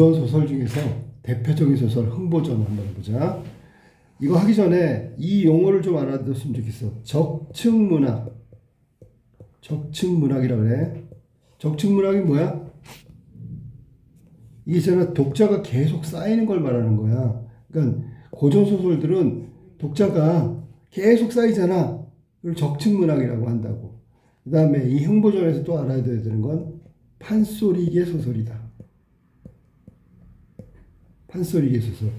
소설 중에서 대표적인 소설 흥보전 한번 해보자. 이거 하기 전에 이 용어를 좀 알아뒀으면 좋겠어. 적층문학. 적층문학이라고 그래. 적층문학이 뭐야? 이게 있잖아, 독자가 계속 쌓이는 걸 말하는 거야. 그러니까 고전소설들은 독자가 계속 쌓이잖아. 그걸 적층문학이라고 한다고. 그 다음에 이 흥보전에서 또 알아야 되는 건 판소리계 소설이다. 판소리계 소설.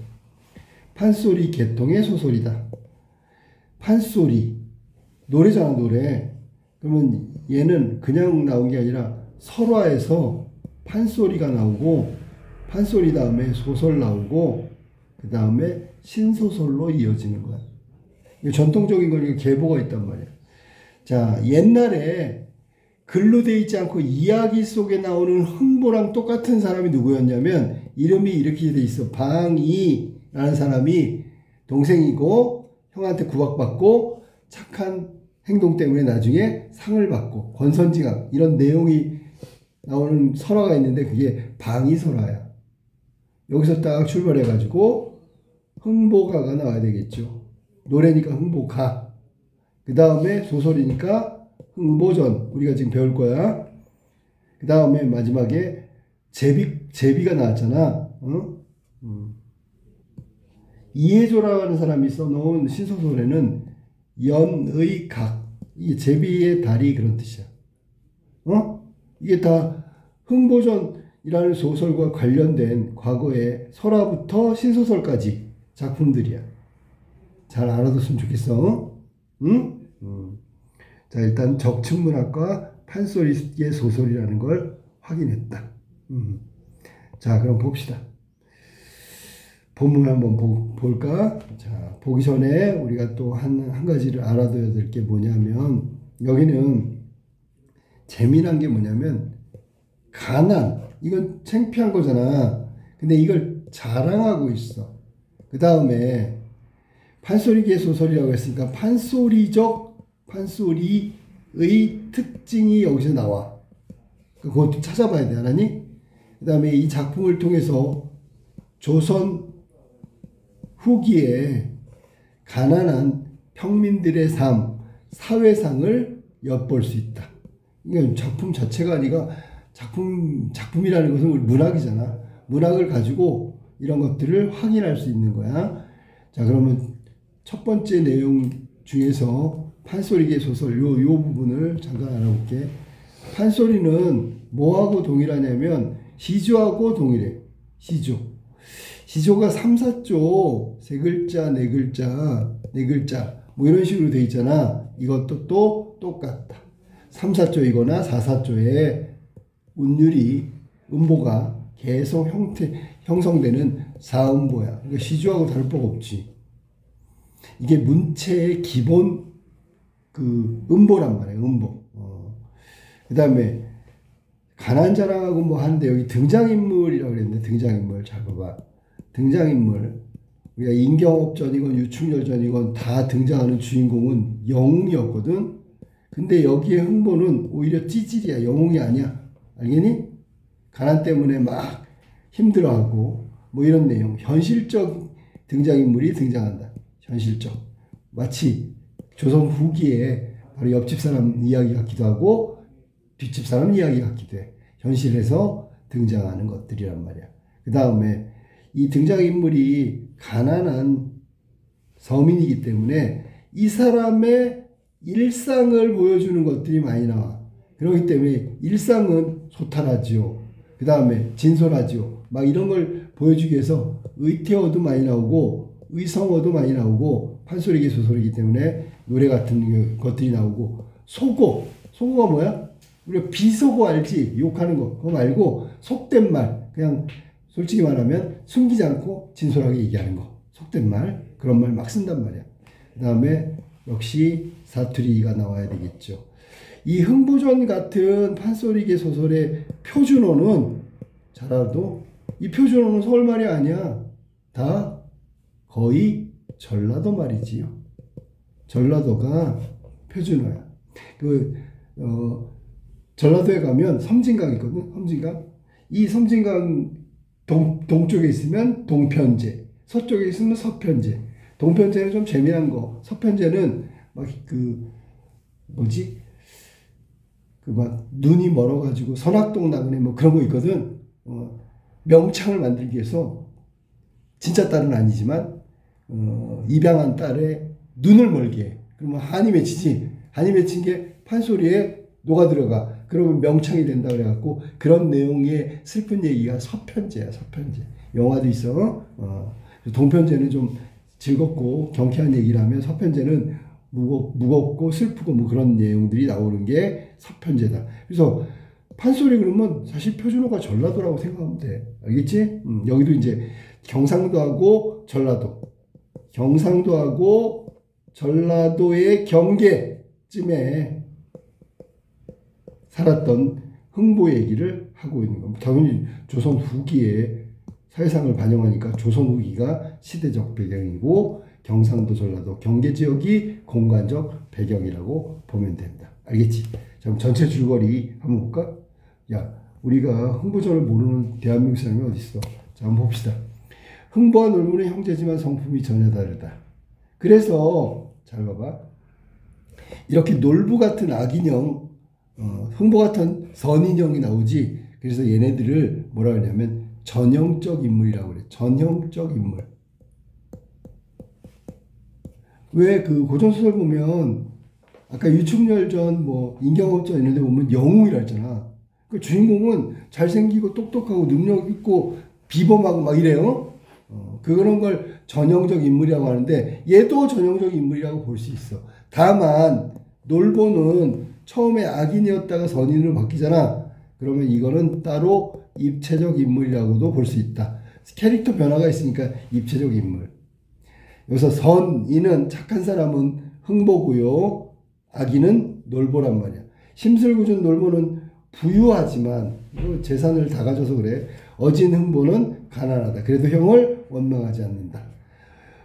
판소리 계통의 소설이다. 판소리. 노래잖아, 노래. 그러면 얘는 그냥 나온 게 아니라 설화에서 판소리가 나오고, 판소리 다음에 소설 나오고, 그 다음에 신소설로 이어지는 거야. 전통적인 거니까 계보가 있단 말이야. 자, 옛날에 글로 돼 있지 않고 이야기 속에 나오는 흥보랑 똑같은 사람이 누구였냐면, 이름이 이렇게 돼 있어. 방이라는 사람이 동생이고 형한테 구박받고 착한 행동 때문에 나중에 상을 받고 권선징악 이런 내용이 나오는 설화가 있는데 그게 방이설화야. 여기서 딱 출발해가지고 흥보가가 나와야 되겠죠. 노래니까 흥보가. 그 다음에 소설이니까 흥보전 우리가 지금 배울 거야. 그 다음에 마지막에 제비가 나왔잖아. 응? 이해조라는 사람이 써놓은 신소설에는 연의각, 이게 제비의 다리 그런 뜻이야. 이게 다 흥보전이라는 소설과 관련된 과거의 설화부터 신소설까지 작품들이야. 잘 알아뒀으면 좋겠어. 응? 자, 일단 적층문학과 판소리계 소설이라는 걸 확인했다. 자, 그럼 봅시다. 본문 한번 볼까? 자, 보기 전에 우리가 또 한 가지를 알아둬야 될 게 뭐냐면, 여기는 재미난 게 뭐냐면, 가난. 이건 창피한 거잖아. 근데 이걸 자랑하고 있어. 그 다음에, 판소리계 소설이라고 했으니까, 판소리의 특징이 여기서 나와. 그것도 찾아봐야 돼, 알았니? 그 다음에 이 작품을 통해서 조선 후기에 가난한 평민들의 삶, 사회상을 엿볼 수 있다. 이건 작품 자체가 아니라 작품이라는 것은 문학이잖아. 문학을 가지고 이런 것들을 확인할 수 있는 거야. 자, 그러면 첫 번째 내용 중에서 판소리계 소설 요 부분을 잠깐 알아볼게. 판소리는 뭐하고 동일하냐면 시조하고 동일해. 시조가 3, 4조, 3글자, 4글자, 뭐 이런 식으로 돼 있잖아. 이것도 또 똑같다. 3, 4조이거나 4, 4조의 운율이, 음보가 계속 형성되는 사음보야. 그러니까 시조하고 다를 바가 없지. 이게 문체의 기본 음보란 말이야, 음보. 그 다음에 가난자랑하고 뭐 하는데 여기 등장인물이라고 그랬는데, 등장인물 잘 봐봐. 등장인물, 우리가 인경업전이건 유충열전이건 다 등장하는 주인공은 영웅이었거든. 근데 여기에 흥보는 오히려 찌질이야. 영웅이 아니야. 알겠니? 가난 때문에 막 힘들어하고 뭐 이런 내용. 현실적 등장인물이 등장한다. 현실적. 마치 조선 후기에 바로 옆집 사람 이야기 같기도 하고 뒷집 사람 이야기 같기도 해. 현실에서 등장하는 것들이란 말이야. 그 다음에 이 등장인물이 가난한 서민이기 때문에 이 사람의 일상을 보여주는 것들이 많이 나와. 그렇기 때문에 일상은 소탈하지요. 그 다음에 진솔하지요. 막 이런 걸 보여주기 위해서 의태어도 많이 나오고 의성어도 많이 나오고 판소리계 소설이기 때문에 노래 같은 것들이 나오고 속어가 뭐야? 우리가 비속어 알지? 욕하는 거. 그거 말고 속된 말. 그냥 솔직히 말하면 숨기지 않고 진솔하게 얘기하는 거. 속된 말. 그런 말 막 쓴단 말이야. 그 다음에 역시 사투리가 나와야 되겠죠. 이 흥보전 같은 판소리계 소설의 표준어는 잘 알아도 이 표준어는 서울말이 아니야. 다 거의 전라도 말이지요. 전라도가 표준어야. 전라도에 가면 섬진강 있거든. 섬진강. 이 섬진강도 동쪽에 있으면 동편제, 서쪽에 있으면 서편제. 동편제는 좀 재미난 거. 서편제는 막 뭐지? 막 눈이 멀어가지고 선악동 나그네 뭐 그런 거 있거든. 명창을 만들기 위해서 진짜 딸은 아니지만 입양한 딸의 눈을 멀게 해. 그러면 한이 맺히지. 한이 맺힌 게 판소리에 녹아 들어가. 그러면 명창이 된다 그래갖고 그런 내용의 슬픈 얘기가 서편제야. 서편제. 영화도 있어. 동편제는 좀 즐겁고 경쾌한 얘기를 하면 서편제는 무겁고 슬프고 뭐 그런 내용들이 나오는 게 서편제다. 그래서 판소리 그러면 사실 표준어가 전라도라고 생각하면 돼. 알겠지? 여기도 이제 경상도하고 경상도하고 전라도의 경계쯤에 살았던 흥보 얘기를 하고 있는 겁니다. 당연히 조선 후기에 사회상을 반영하니까 조선 후기가 시대적 배경이고 경상도 전라도 경계 지역이 공간적 배경이라고 보면 됩니다. 알겠지? 자, 그럼 전체 줄거리 한번 볼까? 야, 우리가 흥보전을 모르는 대한민국 사람이 어디 있어? 자, 한번 봅시다. 흥보와 놀부는 형제지만 성품이 전혀 다르다. 그래서 잘 봐봐. 이렇게 놀부 같은 악인형, 흥보 같은 선인형이 나오지. 그래서 얘네들을 뭐라 그러냐면 전형적 인물이라고 그래. 전형적 인물. 왜 그 고전소설 보면 아까 유충열전 뭐 인경업전 이런 데 보면 영웅이라 했잖아. 그 주인공은 잘생기고 똑똑하고 능력 있고 비범하고 막 이래요. 그런 걸 전형적 인물이라고 하는데 얘도 전형적 인물이라고 볼 수 있어. 다만 놀보는 처음에 악인이었다가 선인으로 바뀌잖아. 그러면 이거는 따로 입체적 인물이라고도 볼 수 있다. 캐릭터 변화가 있으니까 입체적 인물. 여기서 선인은 착한 사람은 흥보고요. 악인은 놀보란 말이야. 심술궂은 놀보는 부유하지만 재산을 다 가져서 그래. 어진 흥보는 가난하다. 그래도 형을 원망하지 않는다.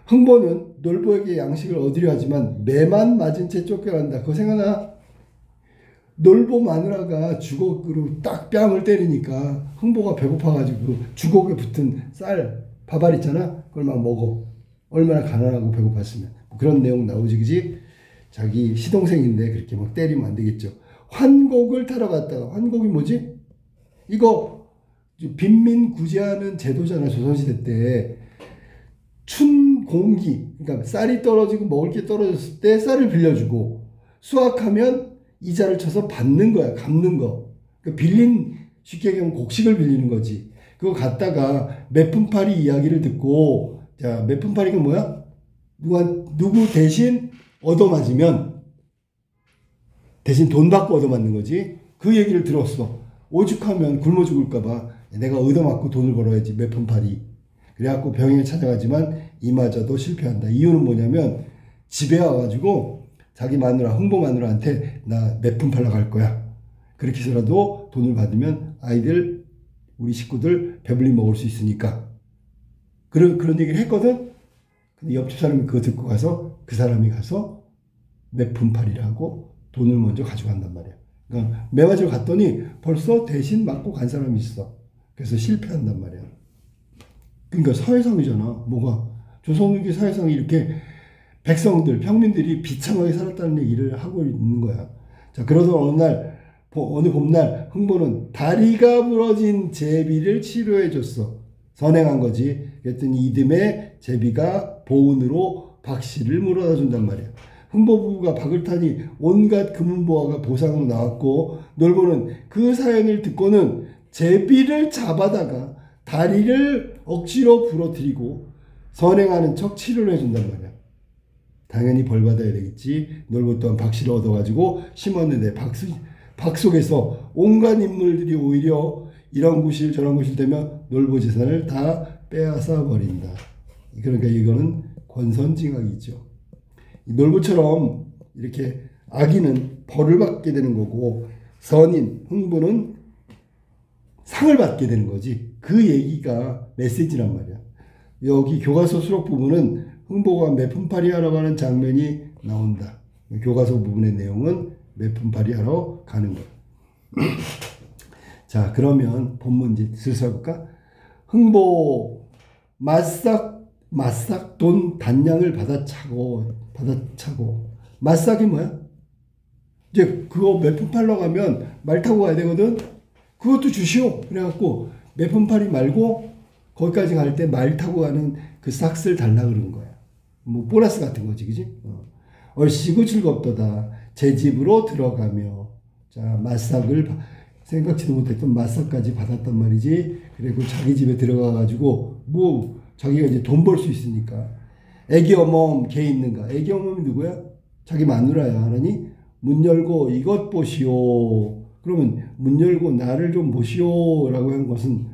흥보는 놀보에게 양식을 얻으려 하지만 매만 맞은 채 쫓겨난다. 그거 생각나? 놀보 마누라가 주걱으로 딱 뺨을 때리니까 흥보가 배고파가지고 주걱에 붙은 쌀, 밥알 있잖아. 그걸 막 먹어. 얼마나 가난하고 배고팠으면. 그런 내용 나오지, 그지? 자기 시동생인데 그렇게 막 때리면 안 되겠죠. 환곡을 타러 갔다가, 환곡이 뭐지? 이거 빈민구제하는 제도잖아. 조선시대 때. 춘공기, 그러니까 쌀이 떨어지고 먹을 게 떨어졌을 때 쌀을 빌려주고 수확하면 이자를 쳐서 받는 거야. 갚는 거. 그러니까 쉽게 얘기하면 곡식을 빌리는 거지. 그거 갖다가 매품팔이 이야기를 듣고, 자, 매품팔이가 뭐야? 누구 대신 얻어맞으면 대신 돈 받고 얻어맞는 거지. 그 얘기를 들었어. 오죽하면 굶어 죽을까봐 내가 얻어맞고 돈을 벌어야지. 매품팔이. 그래갖고 병행에 찾아가지만 이마저도 실패한다. 이유는 뭐냐면 집에 와가지고 자기 마누라, 흥보 마누라한테 나 매품 팔러 갈 거야. 그렇게 해서라도 돈을 받으면 아이들, 우리 식구들 배불리 먹을 수 있으니까. 그런 얘기를 했거든. 근데 옆집 사람이 그거 듣고 가서 그 사람이 가서 매품 팔이라고 돈을 먼저 가져간단 말이야. 그러니까 매맞으러 갔더니 벌써 대신 맞고 간 사람이 있어. 그래서 실패한단 말이야. 그러니까 사회상이잖아. 뭐가? 조선후기 사회상이 이렇게 백성들, 평민들이 비참하게 살았다는 얘기를 하고 있는 거야. 자, 그러던 어느 봄날 흥보는 다리가 부러진 제비를 치료해 줬어. 선행한 거지. 그랬더니 이듬해 제비가 보은으로 박씨를 물어다 준단 말이야. 흥보 부부가 박을 타니 온갖 금은보화가 보상으로 나왔고, 놀보는 그 사연을 듣고는 제비를 잡아다가 다리를 억지로 부러뜨리고 선행하는 척 치료를 해준단 말이야. 당연히 벌 받아야 되겠지. 놀보 또한 박씨를 얻어가지고 심었는데 박 속에서 온갖 인물들이 오히려 이런 구실 저런 구실 되면 놀보 재산을 다 빼앗아 버린다. 그러니까 이거는 권선징악이죠. 놀보처럼 이렇게 악인은 벌을 받게 되는 거고 선인, 흥보는 상을 받게 되는 거지. 그 얘기가 메시지란 말이야. 여기 교과서 수록 부분은 흥보가 매품팔이 하러 가는 장면이 나온다. 교과서 부분의 내용은 매품팔이 하러 가는 거야. 자, 그러면 본문 이제 슬슬 해볼까? 흥보 맛삭 돈 단량을 받아차고 맛삭이 뭐야? 이제 그거 몇 푼 팔러 가면 말 타고 가야 되거든. 그것도 주시오. 그래갖고 몇 푼 팔이 말고 거기까지 갈 때 말 타고 가는 그 싹스를 달라 그러는 거야. 뭐 보너스 같은 거지, 그지? 얼씨구 즐겁도다. 제 집으로 들어가며 자 맛삭을 생각지도 못했던 맛삭까지 받았단 말이지. 그리고 자기 집에 들어가 가지고 뭐 자기가 이제 돈 벌 수 있으니까. 애기 어멈 개 있는가? 애기 어멈이 누구야? 자기 마누라야. 하나니 문 열고 이것 보시오. 그러면 문 열고 나를 좀 보시오 라고 한 것은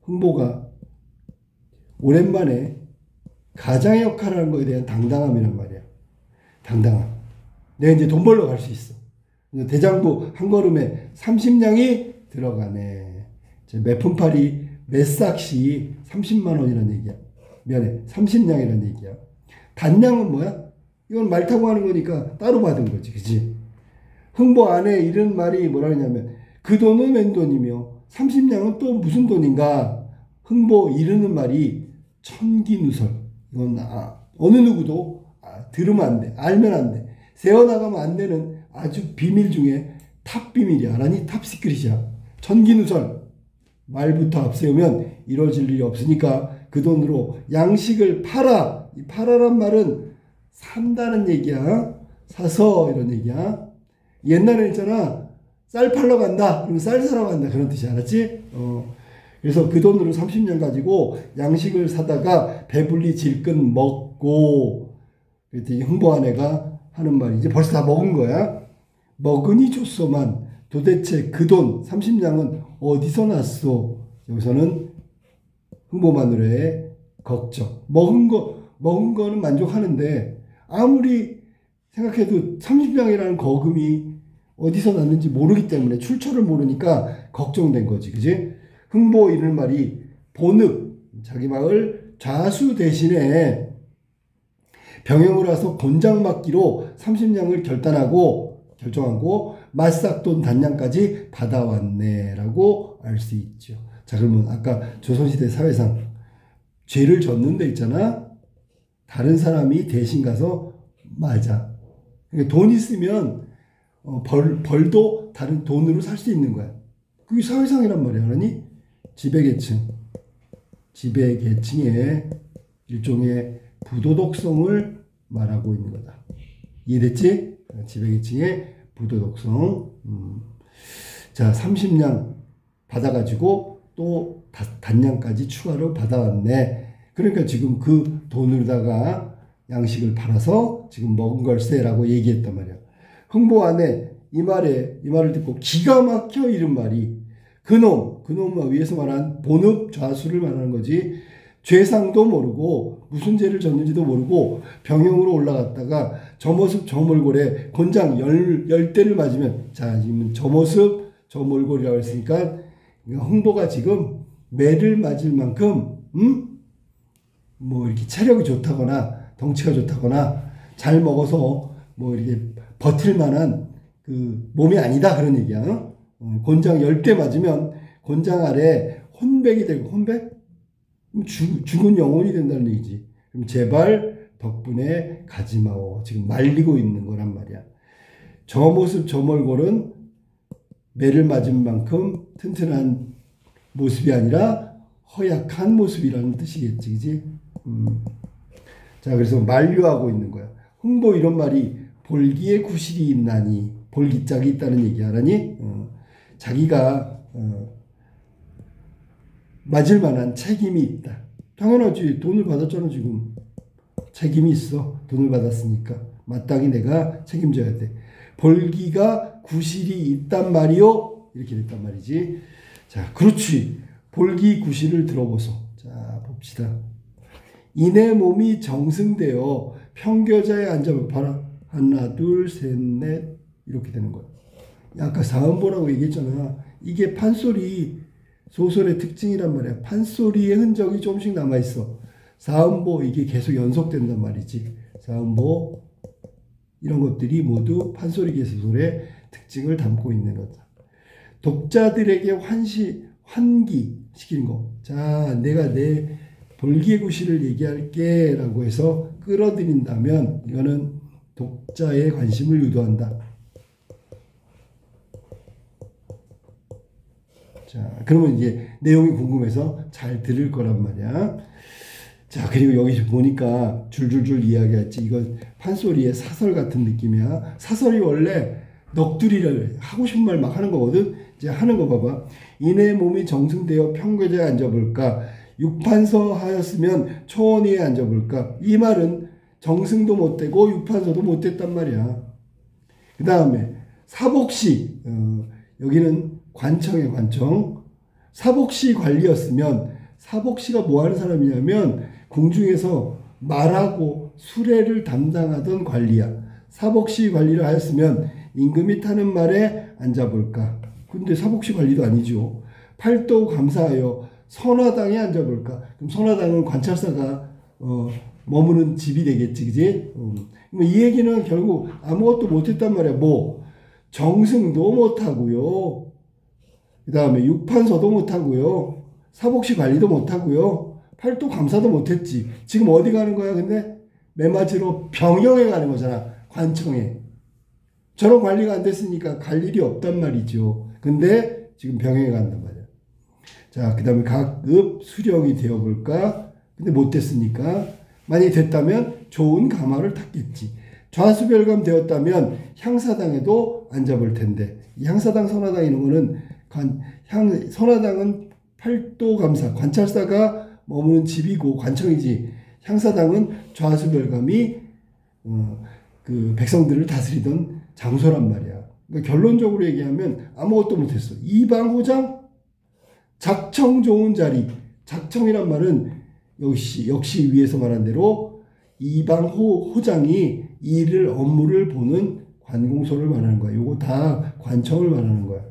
흥보가 오랜만에 가장의 역할을 하는 것에 대한 당당함이란 말이야. 당당함. 내가 이제 돈 벌러 갈 수 있어. 대장부 한 걸음에 30냥이 들어가네. 몇 푼팔이 몇 싹씩 30만 원이라는 얘기야. 미안해. 30냥이라는 얘기야. 단량은 뭐야? 이건 말 타고 하는 거니까 따로 받은 거지. 그치? 흥보 안에 이런 말이 뭐라 하냐면 그 돈은 웬 돈이며 30냥은 또 무슨 돈인가? 흥보 이르는 말이 천기누설. 이건 어느 누구도 들으면 안 돼. 알면 안 돼. 세어나가면 안 되는 아주 비밀 중에 탑 비밀이야. 알아니? 탑 시크릿이야. 천기누설. 말부터 앞세우면 이루어질 일이 없으니까 그 돈으로 양식을 팔아. 이 팔아란 말은 산다는 얘기야. 사서 이런 얘기야. 옛날에 있잖아. 쌀 팔러 간다. 그러면 쌀 사러 간다. 그런 뜻이 알았지? 그래서 그 돈으로 30년 가지고 양식을 사다가 배불리 질끈 먹고 그랬더니 흥보 아내가 하는 말이 이제 벌써 다 먹은 거야. 먹으니 좋소만 도대체 그 돈 30냥은 어디서 났소? 여기서는 흥보 마누라의 걱정. 먹은 거는 만족하는데 아무리 생각해도 30냥이라는 거금이 어디서 났는지 모르기 때문에 출처를 모르니까 걱정된 거지. 그지? 흥보 이럴 말이 본읍 자기 마을 좌수 대신에 병영을 와서 곤장 맡기로 30냥을 결정하고 맛삭돈 단량까지 받아왔네 라고 알 수 있죠. 자 그러면 아까 조선시대 사회상 죄를 졌는 데 있잖아. 다른 사람이 대신 가서 맞아. 그러니까 돈 있으면 벌도 다른 돈으로 살 수 있는 거야. 그게 사회상이란 말이야. 그러니 지배계층의 일종의 부도덕성을 말하고 있는 거다. 이해됐지? 지배계층의 부도덕성. 자, 30냥 받아가지고 또 단량까지 추가로 받아왔네. 그러니까 지금 그 돈으로다가 양식을 팔아서 지금 먹은 걸세라고 얘기했단 말이야. 흥보 안에 이 말을 듣고 기가 막혀 이른 말이 그놈과 위에서 말한 본읍 좌수를 말하는 거지. 죄상도 모르고 무슨 죄를 졌는지도 모르고 병영으로 올라갔다가 저 모습 저 몰골에 곤장 10대를 맞으면 자 지금 저 모습 저 몰골이라고 했으니까 흥보가 지금 매를 맞을 만큼 뭐 이렇게 체력이 좋다거나 덩치가 좋다거나 잘 먹어서 뭐 이렇게 버틸 만한 그 몸이 아니다 그런 얘기야. 곤장 10대 맞으면 곤장 아래 혼백이 되고 혼백? 죽은 영혼이 된다는 얘기지. 그럼 제발 덕분에 가지마오. 지금 말리고 있는 거란 말이야. 저 모습 저 몰골은 매를 맞은 만큼 튼튼한 모습이 아니라 허약한 모습이라는 뜻이겠지. 그지? 자 그래서 만류하고 있는 거야. 흥보 이런 말이 볼기에 구실이 있나니 볼기짝이 있다는 얘기 알아니? 자기가 맞을 만한 책임이 있다. 당연하지. 돈을 받았잖아 지금. 책임이 있어. 돈을 받았으니까. 마땅히 내가 책임져야 돼. 볼기가 구실이 있단 말이요. 이렇게 됐단 말이지. 자 그렇지. 볼기 구실을 들어보소. 자 봅시다. 이내 몸이 정승되어 평교자에 앉아봐라. 하나 둘 셋 넷 이렇게 되는 거야. 아까 사음보라고 얘기했잖아. 이게 판소리 소설의 특징이란 말이야. 판소리의 흔적이 조금씩 남아있어. 사음보 이게 계속 연속된단 말이지. 사음보 이런 것들이 모두 판소리 소설의 특징을 담고 있는 거다. 독자들에게 환기시키는 거. 자, 내가 내 볼기의 구실을 얘기할게 라고 해서 끌어들인다면 이거는 독자의 관심을 유도한다. 자, 그러면 이제 내용이 궁금해서 잘 들을 거란 말이야. 자, 그리고 여기 보니까 줄줄줄 이야기했지. 이건 판소리의 사설 같은 느낌이야. 사설이 원래 넋두리를 하고 싶은 말 막 하는 거거든. 이제 하는 거 봐봐. 이내 몸이 정승되어 평궤자에 앉아볼까? 육판서 하였으면 초원위에 앉아볼까? 이 말은 정승도 못 되고 육판서도 못 됐단 말이야. 그 다음에 사복시, 여기는 관청의 관청. 사복시 관리였으면, 사복시가 뭐 하는 사람이냐면 궁중에서 말하고 수레를 담당하던 관리야. 사복시 관리를 하였으면 임금이 타는 말에 앉아볼까? 근데 사복시 관리도 아니죠. 팔도 감사하여 선화당에 앉아볼까? 그럼 선화당은 관찰사가 머무는 집이 되겠지, 그지? 이 얘기는 결국 아무것도 못했단 말이야. 뭐 정승도 못하고요. 그 다음에 육판서도 못하고요. 사복시 관리도 못하고요. 팔도 감사도 못했지. 지금 어디 가는 거야? 근데 매맞으러 병영에 가는 거잖아. 관청에. 저런 관리가 안 됐으니까 갈 일이 없단 말이죠. 근데 지금 병영에 간단 말이야. 자, 그 다음에 각급 수령이 되어볼까? 근데 못 됐으니까. 만약에 됐다면 좋은 가마를 탔겠지. 좌수별감 되었다면 향사당에도 앉아볼 텐데. 이 향사당, 선화당 이런 거는 선화당은 팔도감사, 관찰사가 머무는 집이고 관청이지. 향사당은 좌수별감이 그 백성들을 다스리던 장소란 말이야. 그러니까 결론적으로 얘기하면 아무것도 못했어. 이방호장, 작청 좋은 자리. 작청이란 말은 역시 위에서 말한 대로 이방호장이 일을 업무를 보는 관공서를 말하는 거야. 요거 다 관청을 말하는 거야.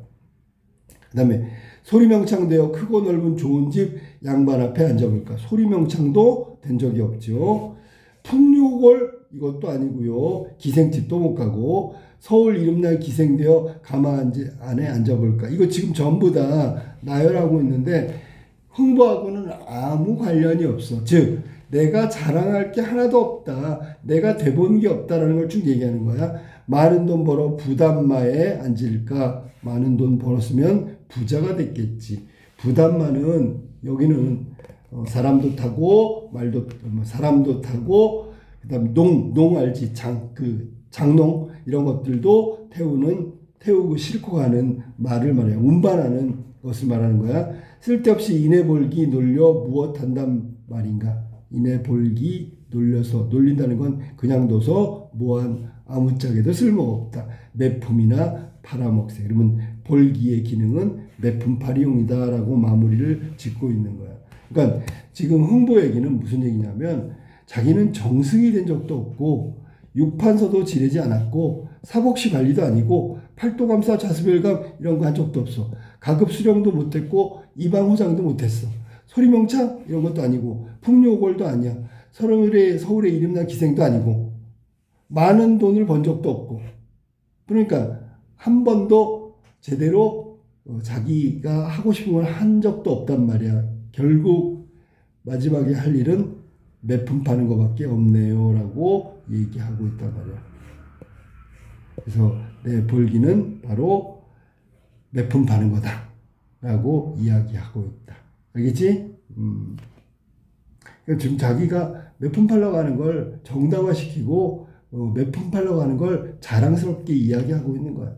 그 다음에 소리명창되어 크고 넓은 좋은 집 양반 앞에 앉아볼까? 소리명창도 된 적이 없죠. 풍류골 이것도 아니고요. 기생집도 못 가고 서울 이름날 기생되어 가마 안에 앉아볼까? 이거 지금 전부 다 나열하고 있는데 흥보하고는 아무 관련이 없어. 즉 내가 자랑할 게 하나도 없다. 내가 돼본 게 없다라는 걸 쭉 얘기하는 거야. 많은 돈 벌어 부담마에 앉을까? 많은 돈 벌었으면 부자가 됐겠지. 부담마는 여기는 사람도 타고 말도 사람도 타고 그다음 농 알지? 장농 이런 것들도 태우고 싣고 가는 말을 말해요. 운반하는 것을 말하는 거야. 쓸데없이 이내볼기 놀려 무엇한단 말인가? 이내볼기 놀려서 놀린다는 건 그냥 둬서 뭐한 아무짝에도 쓸모없다. 매품이나 팔아먹세. 그러면 볼기의 기능은 매품팔이용이다 라고 마무리를 짓고 있는 거야. 그러니까 지금 흥보 얘기는 무슨 얘기냐면 자기는 정승이 된 적도 없고 육판서도 지내지 않았고 사복시 관리도 아니고 팔도감사 좌수별감 이런 거 한 적도 없어. 가급 수령도 못했고 이방호장도 못했어. 소리명창 이런 것도 아니고 풍류골도 아니야. 서울의 이름난 기생도 아니고 많은 돈을 번 적도 없고. 그러니까 한 번도 제대로 자기가 하고 싶은 걸 한 적도 없단 말이야. 결국 마지막에 할 일은 매품 파는 것밖에 없네요 라고 얘기하고 있단 말이야. 그래서 내 볼기는 바로 매품 파는 거다 라고 이야기하고 있다. 알겠지? 지금 자기가 매품 팔러 가는 걸 정당화시키고 매품 팔러 가는 걸 자랑스럽게 이야기하고 있는 거야.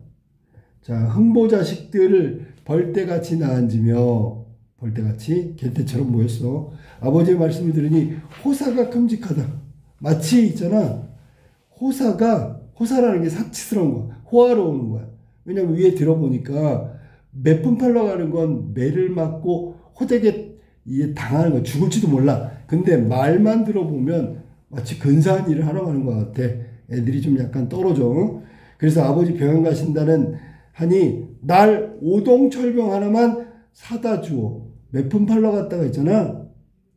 자, 흥보 자식들을 벌떼같이 나앉으며 벌떼같이 개떼처럼 모였어. 아버지의 말씀을 들으니 호사가 끔찍하다. 마치 있잖아. 호사라는 게 사치스러운 거야. 호화로운 거야. 왜냐면 위에 들어보니까 매품 팔러 가는 건 매를 맞고 호되게 당하는 거야. 죽을지도 몰라. 근데 말만 들어보면 마치 근사한 일을 하러 가는 것 같아. 애들이 좀 약간 떨어져. 그래서 아버지 병원 가신다는 하니 날 오동철병 하나만 사다 주어. 매품 팔러 갔다가 있잖아.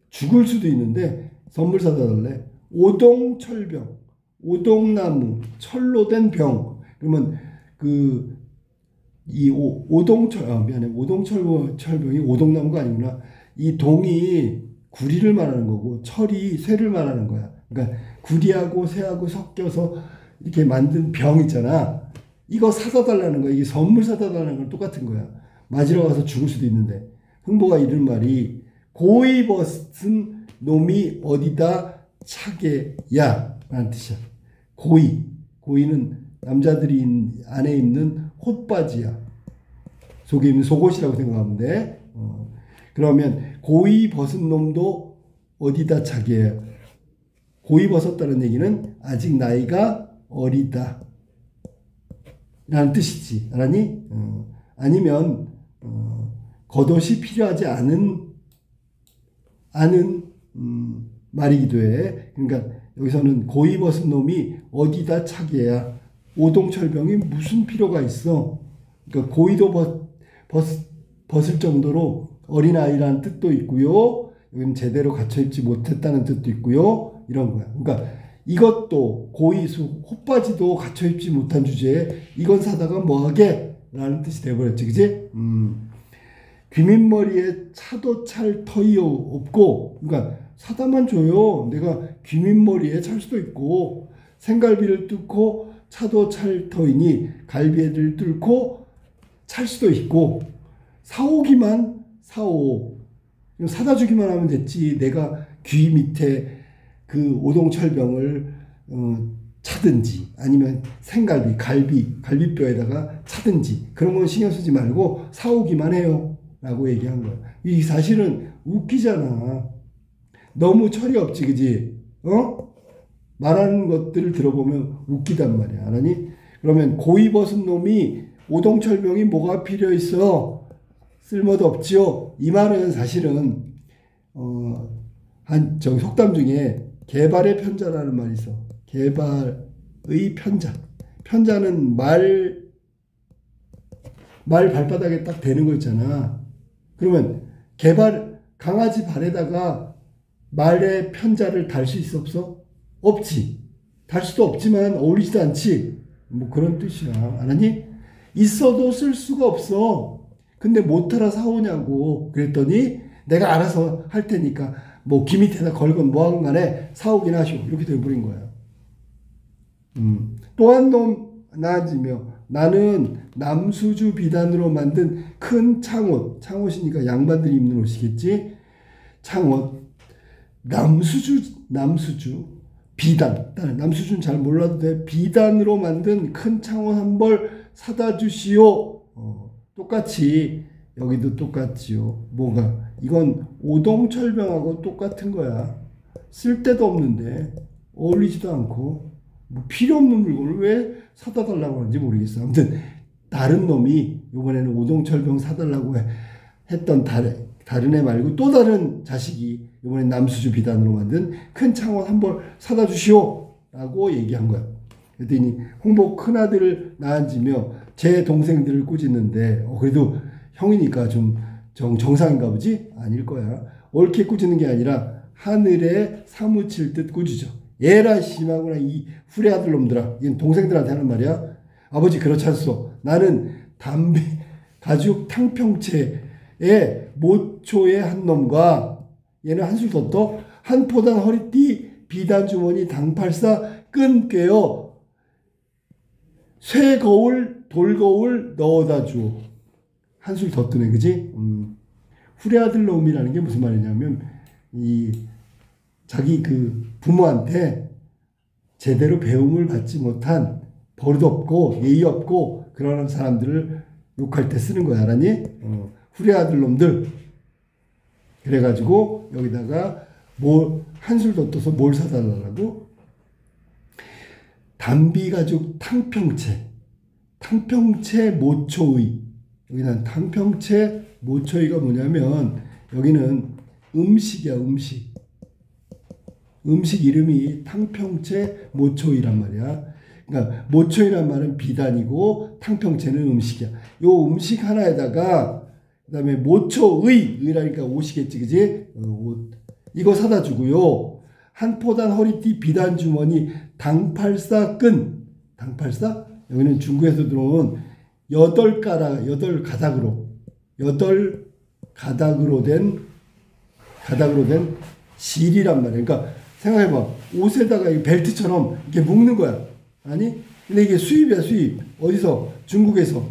죽을 수도 있는데 선물 사다 달래. 오동철병. 오동나무. 철로 된 병. 그러면 오동철병이 오동나무가 아니구나. 이 동이 구리를 말하는 거고 철이 쇠를 말하는 거야. 그러니까 구리하고 쇠하고 섞여서 이렇게 만든 병 있잖아. 이거 사다 달라는 거야. 이게 선물 사다 달라는 건 똑같은 거야. 맞으러 가서 죽을 수도 있는데. 흥보가 이런 말이 고이 벗은 놈이 어디다 차게야 라는 뜻이야. 고이는 남자들이 안에 입는 옷바지야. 속에 입는 속옷이라고 생각하면 돼. 그러면 고이 벗은 놈도 어디다 차게야. 고이 벗었다는 얘기는 아직 나이가 어리다 라는 뜻이지. 알았니? 아니면 겉옷이 필요하지 않은 말이기도 해. 그러니까 여기서는 고이 벗은 놈이 어디다 차게야. 오동철병이 무슨 필요가 있어. 그러니까 고이도 벗을 정도로 어린아이라는 뜻도 있고요. 여기는 제대로 갖춰 입지 못했다는 뜻도 있고요. 이런 거야. 그러니까 이것도 고이수 옷바지도 갖춰 입지 못한 주제에 이건 사다가 뭐하게? 라는 뜻이 돼버렸지. 그지? 귀민머리에 차도 찰 터이 없고, 그러니까 사다만 줘요. 내가 귀민머리에 찰 수도 있고, 생갈비를 뚫고 차도 찰 터이니 갈비를 뚫고 찰 수도 있고, 사오기만 사오. 사다 주기만 하면 됐지. 내가 귀 밑에 그 오동철병을 차든지 아니면 생갈비, 갈비뼈에다가 차든지 그런 건 신경 쓰지 말고 사오기만 해요. 라고 얘기한 거야. 이 사실은 웃기잖아. 너무 철이 없지, 그지? 말하는 것들을 들어보면 웃기단 말이야. 알았니? 그러면 고이 벗은 놈이 오동철병이 뭐가 필요 있어? 쓸모도 없지요. 이 말은 사실은 저기 속담 중에 개발의 편자라는 말이 있어. 개발의 편자. 편자는 말 발바닥에 딱 대는 거 있잖아. 그러면 강아지 발에다가 말의 편자를 달 수 있어 없어? 없지. 달 수도 없지만 어울리지도 않지. 뭐 그런 뜻이야. 알았니? 있어도 쓸 수가 없어. 근데 못 타라 사오냐고. 그랬더니 내가 알아서 할 테니까 뭐 귀 밑에다 걸건 뭐하건 간에 사오긴 하시오. 이렇게 돼버린 거야. 또 한 놈 나아지며 나는 남수주 비단으로 만든 큰 창옷. 창옷이니까 양반들이 입는 옷이겠지. 창옷. 남수주 비단. 남수주는 잘 몰라도 돼. 비단으로 만든 큰 창옷 한 벌 사다 주시오. 똑같이 여기도 똑같지요. 뭐가? 이건 오동철병하고 똑같은 거야. 쓸데도 없는데 어울리지도 않고 뭐 필요 없는 물건을 왜 사다 달라고 하는지 모르겠어. 아무튼 다른 놈이 이번에는 오동철병 사달라고 했던 다른 애 말고 또 다른 자식이 이번엔 남수주 비단으로 만든 큰 창옷 한 벌 사다 주시오 라고 얘기한 거야. 그랬더니 홍보 큰아들을 낳아지며 제 동생들을 꾸짖는데 그래도 형이니까 좀 정상인가 보지? 아닐 거야. 옳게 꾸짖는 게 아니라 하늘에 사무칠 듯 꾸짖어. 에라 심하구나 이 후레아들 놈들아. 이건 동생들한테 하는 말이야. 아버지 그렇지 않소. 나는 담배 가죽 탕평채에 모초의 한 놈과 얘는 한술 더 떠. 한 포단 허리띠 비단 주머니 당팔사 끈 꿰어 쇠거울 돌거울 넣어다 주오. 한술 더 뜨네. 그지? 후레아들 놈이라는 게 무슨 말이냐면 자기 그 부모한테 제대로 배움을 받지 못한 버릇없고 예의 없고 그런 사람들을 욕할 때 쓰는 거야. 알았니? 후레아들 놈들. 그래가지고 여기다가 한술 더 떠서 뭘 사달라고? 담비가죽 탕평채 모초의. 여기는 탕평채 모초의가 뭐냐면 여기는 음식이야. 음식 이름이 탕평채 모초이란 말이야. 그러니까 모초이란 말은 비단이고 탕평채는 음식이야. 요 음식 하나에다가 그다음에 모초의라니까 옷이겠지, 그지? 옷. 이거 사다 주고요. 한 포단 허리띠 비단 주머니 당팔사 끈. 당팔사? 여기는 중국에서 들어온 8가닥으로 된 가닥으로 된 실이란 말이야. 그러니까 생각해봐. 옷에다가 이 벨트처럼 이렇게 묶는 거야. 아니? 근데 이게 수입이야, 수입. 어디서? 중국에서.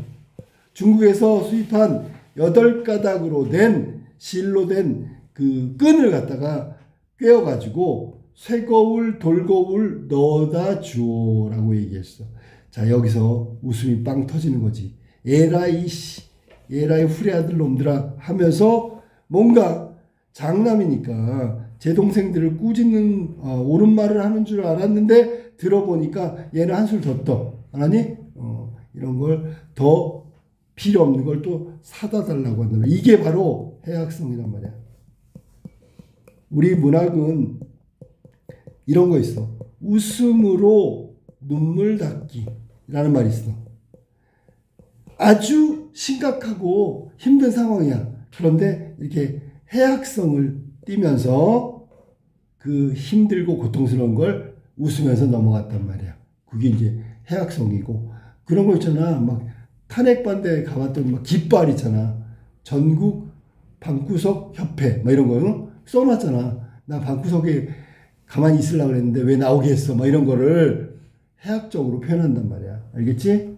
중국에서 수입한 8가닥으로 된 실로 된 그 끈을 갖다가 꿰어가지고 쇠거울, 돌거울 넣어다 주오라고 얘기했어. 자, 여기서 웃음이 빵 터지는 거지. 에라이 후레 아들 놈들아 하면서 뭔가 장남이니까 제 동생들을 꾸짖는 옳은 말을 하는 줄 알았는데 들어보니까 얘는 한술 더 떠. 아니? 이런 걸 더 필요 없는 걸 또 사다 달라고 한다. 이게 바로 해악성이란 말이야. 우리 문학은 이런 거 있어. 웃음으로 눈물 닦기라는 말이 있어. 아주 심각하고 힘든 상황이야. 그런데 이렇게 해악성을 띠면서 그 힘들고 고통스러운 걸 웃으면서 넘어갔단 말이야. 그게 이제 해악성이고, 그런 거 있잖아. 막 탄핵반대에 가봤더니 막 깃발 있잖아. 전국 방구석 협회 막 이런 거 써놨잖아. 나 방구석에 가만히 있으려고 그랬는데 왜 나오게 했어? 막 이런 거를 해학적으로 표현한단 말이야. 알겠지?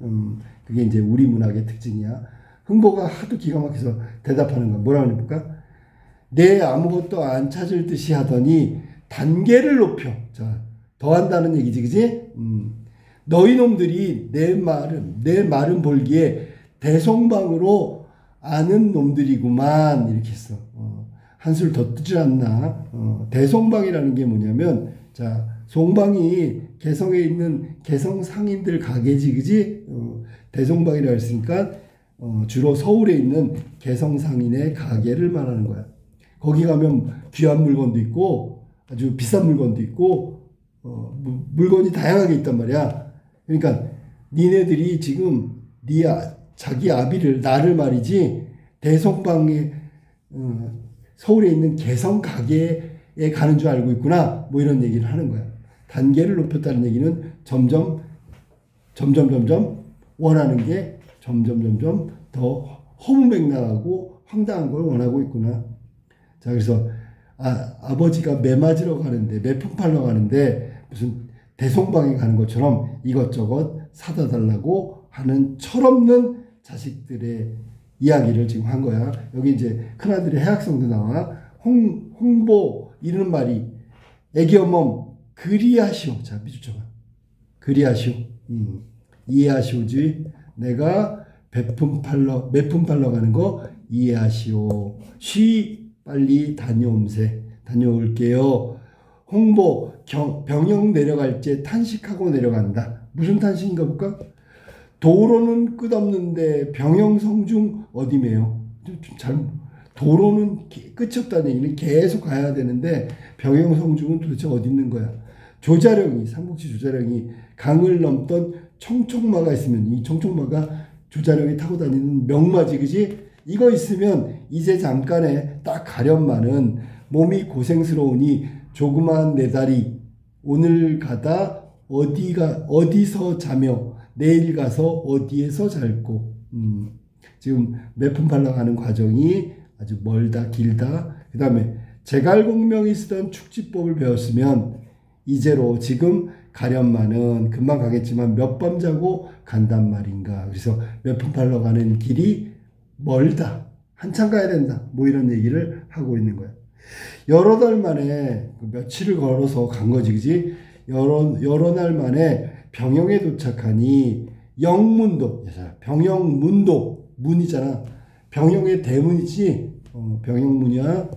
그게 이제 우리 문학의 특징이야. 흥보가 하도 기가 막혀서 대답하는 거야. 뭐라고 해볼까? 내 아무것도 안 찾을 듯이 하더니 단계를 높여. 자, 더한다는 얘기지, 그지? 너희 놈들이 내 말은 볼기에 대성방으로 아는 놈들이구만. 이렇게 했어. 한술 더 뜨지 않나. 대성방이라는 게 뭐냐면, 자, 송방이 개성에 있는 개성 상인들 가게지, 그지? 대성방이라고 했으니까 주로 서울에 있는 개성 상인의 가게를 말하는 거야. 거기 가면 귀한 물건도 있고 아주 비싼 물건도 있고 물건이 다양하게 있단 말이야. 그러니까 니네들이 지금 자기 아비를 나를 말이지 대성방에 서울에 있는 개성 가게에 가는 줄 알고 있구나. 뭐 이런 얘기를 하는 거야. 단계를 높였다는 얘기는 점점 원하는 게 점점 더 허무맹랑하고 황당한 걸 원하고 있구나. 자, 그래서 아버지가 매 맞으러 가는데, 매품 팔러 가는데 무슨 대성방에 가는 것처럼 이것저것 사다 달라고 하는 철없는 자식들의 이야기를 지금 한 거야. 여기 이제 큰아들의 해악성도 나와. 홍보 이러는 말이 애기어멈 그리하시오. 자, 미주쳐봐. 그리하시오. 이해하시오지. 내가 매품 팔러 가는 거 이해하시오. 빨리 다녀올게요. 홍보 병영 내려갈 때 탄식하고 내려간다. 무슨 탄식인가 볼까? 도로는 끝없는데 병영성중 어디매요? 도로는 끝이 없다는 얘기는 계속 가야 되는데 병영성중은 도대체 어디 있는 거야? 삼국지 조자룡이 강을 넘던 청총마가 있으면 이 청총마가 조자룡이 타고 다니는 명마지, 그지? 이거 있으면 이제 잠깐에 딱 가련마는 몸이 고생스러우니 조그만 내 다리 오늘 가다 어디서 자며 내일 가서 어디에서 잘고. 지금 매품 팔러 가는 과정이 아주 멀다 길다. 그 다음에 제갈공명이 쓰던 축지법을 배웠으면 이제로 지금 가련마는 금방 가겠지만 몇 밤 자고 간단 말인가. 그래서 매품 팔러 가는 길이 멀다. 한참 가야 된다. 뭐 이런 얘기를 하고 있는 거야. 여러 달 만에 며칠을 걸어서 간 거지, 그지? 여러 날 만에 병영에 도착하니 영문도, 병영문도, 문이잖아. 병영의 대문이지. 병영문이야.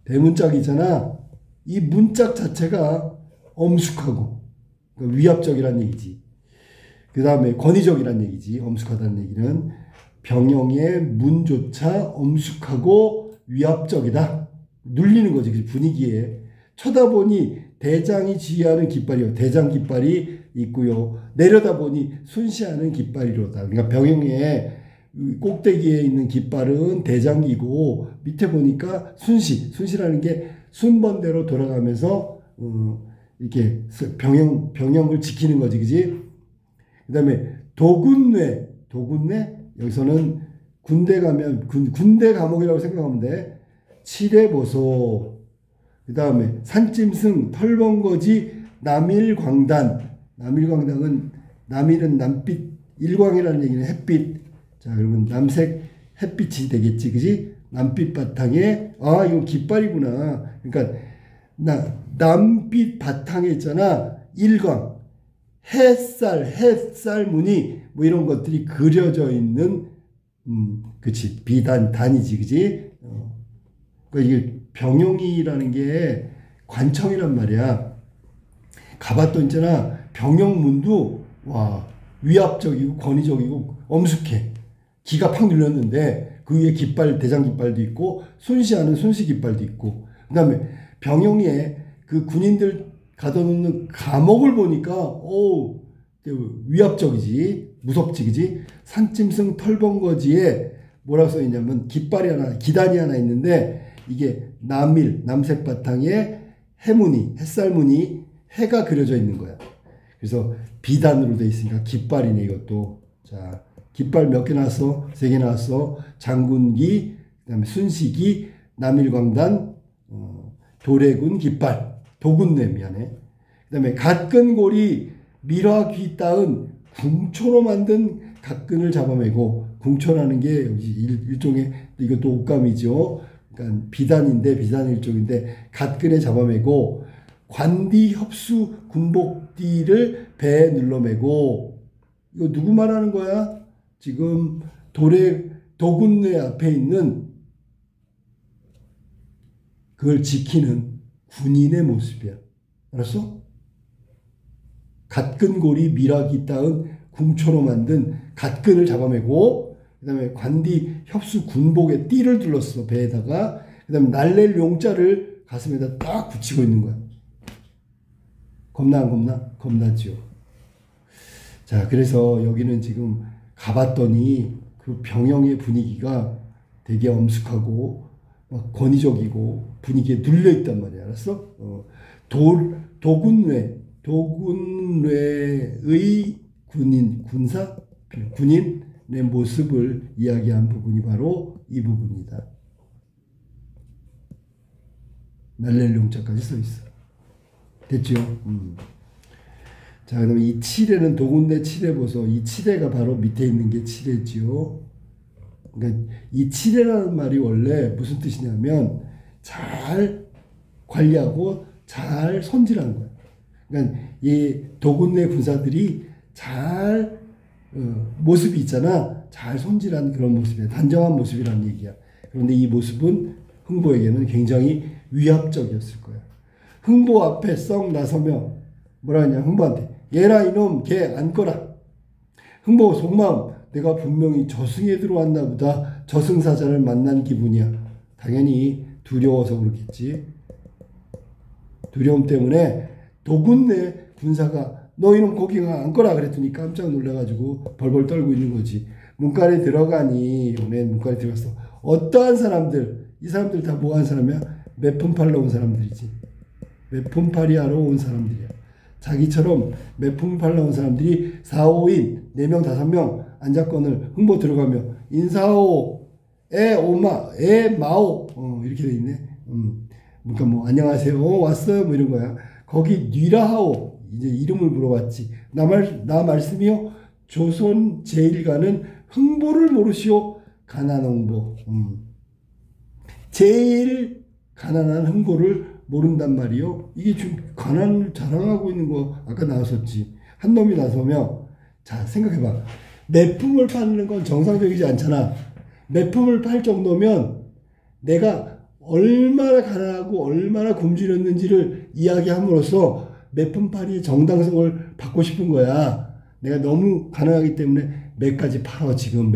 대문짝이잖아. 이 문짝 자체가 엄숙하고 위압적이란 얘기지. 그 다음에 권위적이란 얘기지. 엄숙하다는 얘기는 병영의 문조차 엄숙하고 위압적이다. 눌리는 거지, 그 분위기에. 쳐다보니 대장이 지휘하는 깃발이요. 대장 깃발이 있고요. 내려다보니 순시하는 깃발이로다. 그러니까 병영의 꼭대기에 있는 깃발은 대장이고 밑에 보니까 순시라는 게 순번대로 돌아가면서 이렇게 병영을 지키는 거지, 그지? 그 다음에 도군뇌 여기서는 군대 가면 군대 감옥이라고 생각하면 돼. 칠해보소. 그 다음에 산짐승 털번거지 남일광단. 남일광단은 남일은 남빛, 일광이라는 얘기는 햇빛. 자, 그러면 남색 햇빛이 되겠지, 그지? 남빛 바탕에, 아, 이거 깃발이구나. 그러니까 남빛 바탕에 있잖아, 일광, 햇살 무늬 뭐 이런 것들이 그려져 있는, 그치, 단이지, 그지? 그러니까 이게 병용이라는 게 관청이란 말이야. 가봤던 있잖아, 병영문도 와, 위압적이고 권위적이고 엄숙해. 기가 팍 눌렸는데 그 위에 깃발, 대장 깃발도 있고 순시하는 순시 깃발도 있고, 그 다음에 병영에 그 군인들 가둬놓는 감옥을 보니까 오, 위압적이지, 무섭지, 그지? 산짐승 털번거지에 뭐라고 써있냐면 깃발이 하나, 기단이 하나 있는데 이게 남일, 남색 바탕에 해무늬, 햇살무늬, 해가 그려져 있는 거야. 그래서 비단으로 돼 있으니까 깃발이네, 이것도. 자, 깃발 몇 개 나왔어? 3개 나왔어. 장군기, 그 다음에 순시기, 남일광단, 도래군 깃발, 도군내, 미안해. 그 다음에 갓근고리, 밀화귀 따은 궁초로 만든 갓근을 잡아매고, 궁초라는 게 일종의, 이것도 옷감이죠. 그러니까 비단인데, 비단 일종인데, 갓근에 잡아매고, 관디 협수 군복띠를 배에 눌러매고. 이거 누구 말하는 거야? 지금 도군내 앞에 있는 그걸 지키는 군인의 모습이야. 알았어? 갓근고리 밀화기 따은 궁초로 만든 갓근을 잡아매고, 그 다음에 관디 협수 군복에 띠를 둘렀어, 배에다가. 그 다음에 날랠 용자를 가슴에다 딱 붙이고 있는 거야. 겁나 안 겁나? 겁나죠. 자, 그래서 여기는 지금 가봤더니 그 병영의 분위기가 되게 엄숙하고 막 권위적이고 분위기에 눌려있단 말이야. 알았어? 도군뇌의 군인의 모습을 이야기한 부분이 바로 이 부분이다. 날랠 용자까지 써있어. 됐죠? 자, 그러면 이 칠해는 도군내 칠해보소. 이 칠해가 바로 밑에 있는 게 칠해지요. 그러니까 이 칠해라는 말이 원래 무슨 뜻이냐면 잘 관리하고 잘 손질하는 거야. 그러니까 이 도군내 군사들이 잘 모습이 있잖아. 잘 손질한 그런 모습이야. 단정한 모습이라는 얘기야. 그런데 이 모습은 흥보에게는 굉장히 위압적이었을 거야. 흥보 앞에 썩 나서며 뭐라 하냐, 흥보한테 얘라 이놈 걔 안거라. 흥보 속마음, 내가 분명히 저승에 들어왔나 보다. 저승사자를 만난 기분이야. 당연히 두려워서 그렇겠지. 두려움 때문에 도군내 군사가 너 이놈 거기 안거라 그랬더니 깜짝 놀라가지고 벌벌 떨고 있는 거지. 문간에 들어가니, 문간에 들어갔어. 어떠한 사람들, 이 사람들 다 뭐 한 사람이야? 매품 팔러 온 사람들이지. 매품팔이 하러 온 사람들이야. 자기처럼 매품 팔러 온 사람들이 4, 5인 4명 5명 안자권을 흥보 들어가며 인사오 오마 마오 이렇게 돼 있네. 그러니까 뭐 안녕하세요 왔어요 뭐 이런 거야. 거기 뉘라하오, 이제 이름을 물어봤지. 나 말씀이요 조선 제일가는 흥보를 모르시오. 가난홍보. 제일 가난한 흥보를 모른단 말이요. 이게 지금 가난을 자랑하고 있는 거 아까 나왔었지. 한 놈이 나서며, 자 생각해봐. 매품을 파는 건 정상적이지 않잖아. 매품을 팔 정도면 내가 얼마나 가난하고 얼마나 굶주렸는지를 이야기함으로써 매품팔이의 정당성을 받고 싶은 거야. 내가 너무 가난하기 때문에 매까지 팔아. 지금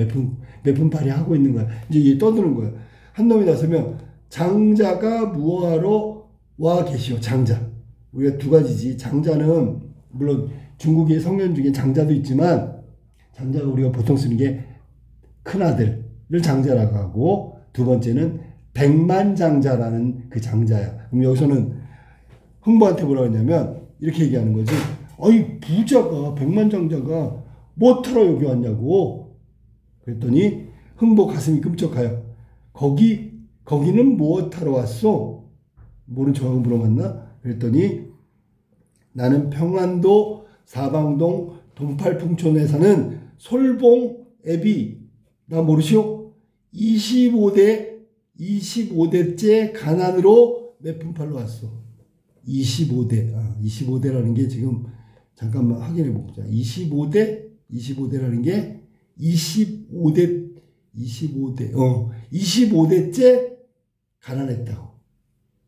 매품팔이 하고 있는 거야. 이제 이게 떠드는 거야. 한 놈이 나서면 장자가 무엇하러 와 계시오. 장자. 우리가 두 가지지. 장자는 물론 중국의 성년 중에 장자도 있지만, 장자가 우리가 보통 쓰는 게 큰아들을 장자라고 하고, 두 번째는 백만장자라는 그 장자야. 그럼 여기서는 흥보한테 뭐라고 했냐면 이렇게 얘기하는 거지. 아니 부자가, 백만장자가 뭐 타러 여기 왔냐고. 그랬더니 흥보 가슴이 끔찍해요. 거기 거기는 무엇하러 왔소? 모른 척하고 물어봤나? 그랬더니 나는 평안도 사방동 동팔풍촌에 사는 솔봉 애비. 나 모르시오? 25대째 가난으로 매품 팔러 왔어. 25대. 25대라는 게 지금 잠깐만 확인해 보자. 25대라는 게 25대째 가난했다고.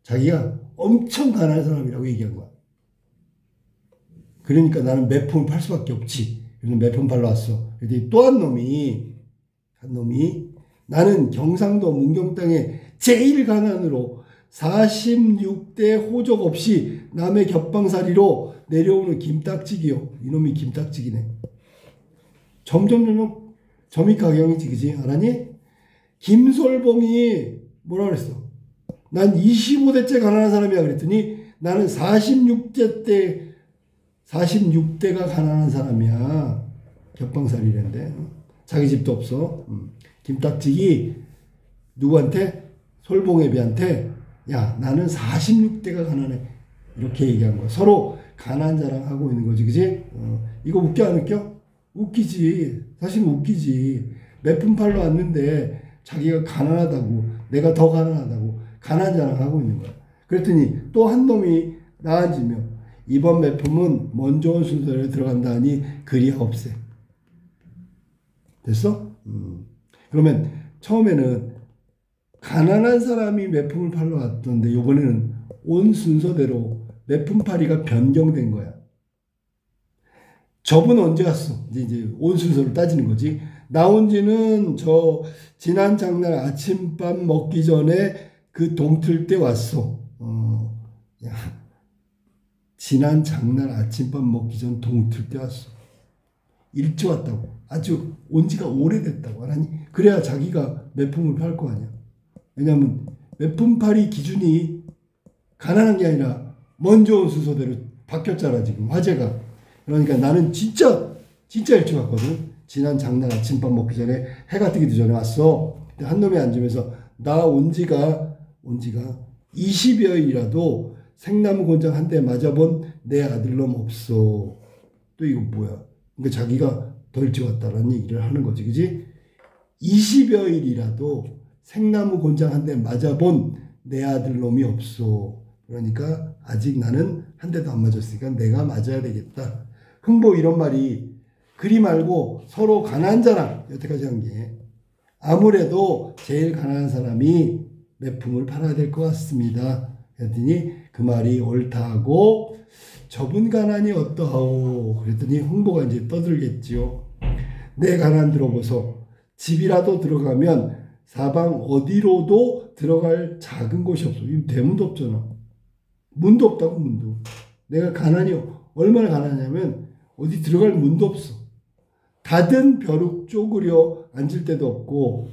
자기가 엄청 가난한 사람이라고 얘기한 거야. 그러니까 나는 매품을 팔 수밖에 없지. 그래서 매품 팔러 왔어. 그랬더니 또 한 놈이 나는 경상도 문경 땅에 제일 가난으로 46대 호적 없이 남의 겹방살이로 내려오는 김딱지기요. 이놈이 김딱지기네. 점점 점이 가경이지, 그지? 알았니? 김솔봉이 뭐라 그랬어? 난 25대째 가난한 사람이야. 그랬더니 나는 46대가 가난한 사람이야. 겹방살이랜데. 자기 집도 없어. 김딱지기 누구한테? 솔봉애비한테 야, 나는 46대가 가난해. 이렇게 얘기한 거야. 서로 가난 자랑하고 있는 거지, 그지? 이거 웃겨 안 웃겨? 웃기지. 사실 웃기지. 매품 팔러 왔는데 자기가 가난하다고, 내가 더 가난하다고 가난 자랑하고 있는 거야. 그랬더니 또 한 놈이 나앉으며 이번 매품은 먼저 온 순서로 들어간다 하니 그리하옵세. 됐어? 그러면 처음에는 가난한 사람이 매품을 팔러 왔던데 이번에는 온 순서대로 매품팔이가 변경된 거야. 저분 언제 갔어? 이제 온 순서를 따지는 거지. 나온 지는 지난 장날 아침밥 먹기 전에 그 동틀 때 왔어. 야, 지난 장날 아침밥 먹기 전 동틀 때 왔어. 일찍 왔다고. 아주 온 지가 오래됐다고. 알았니? 그래야 자기가 매품을 팔 거 아니야. 왜냐면 매품팔이 기준이 가난한 게 아니라 먼저 온 순서대로 바뀌었잖아, 지금 화제가. 그러니까 나는 진짜 일찍 왔거든. 지난 장날 아침밥 먹기 전에 해가 뜨기도 전에 왔어. 근데 한 놈이 앉으면서 나 온 지가 20여일이라도 생나무 곤장 한 대 맞아본 내 아들놈 없어. 또 이거 뭐야? 그러니까 자기가 더 일찍 왔다라는 얘기를 하는 거지, 그지? 20여일이라도 생나무 곤장 한 대 맞아본 내 아들놈이 없어. 그러니까 아직 나는 한 대도 안 맞았으니까 내가 맞아야 되겠다. 흥보 이런 말이 그리 말고 서로 가난한 자랑 여태까지 한 게 아무래도 제일 가난한 사람이 매품을 팔아야 될 것 같습니다. 그랬더니 그 말이 옳다고 저분 가난이 어떠하오. 그랬더니 흥보가 이제 떠들겠지요. 내 가난 들어보소. 집이라도 들어가면 사방 어디로도 들어갈 작은 곳이 없어. 이 대문도 없잖아. 문도 없다고. 문도. 내가 가난이 얼마나 가난하냐면 어디 들어갈 문도 없어. 닫은 벼룩 쪼그려 앉을 데도 없고.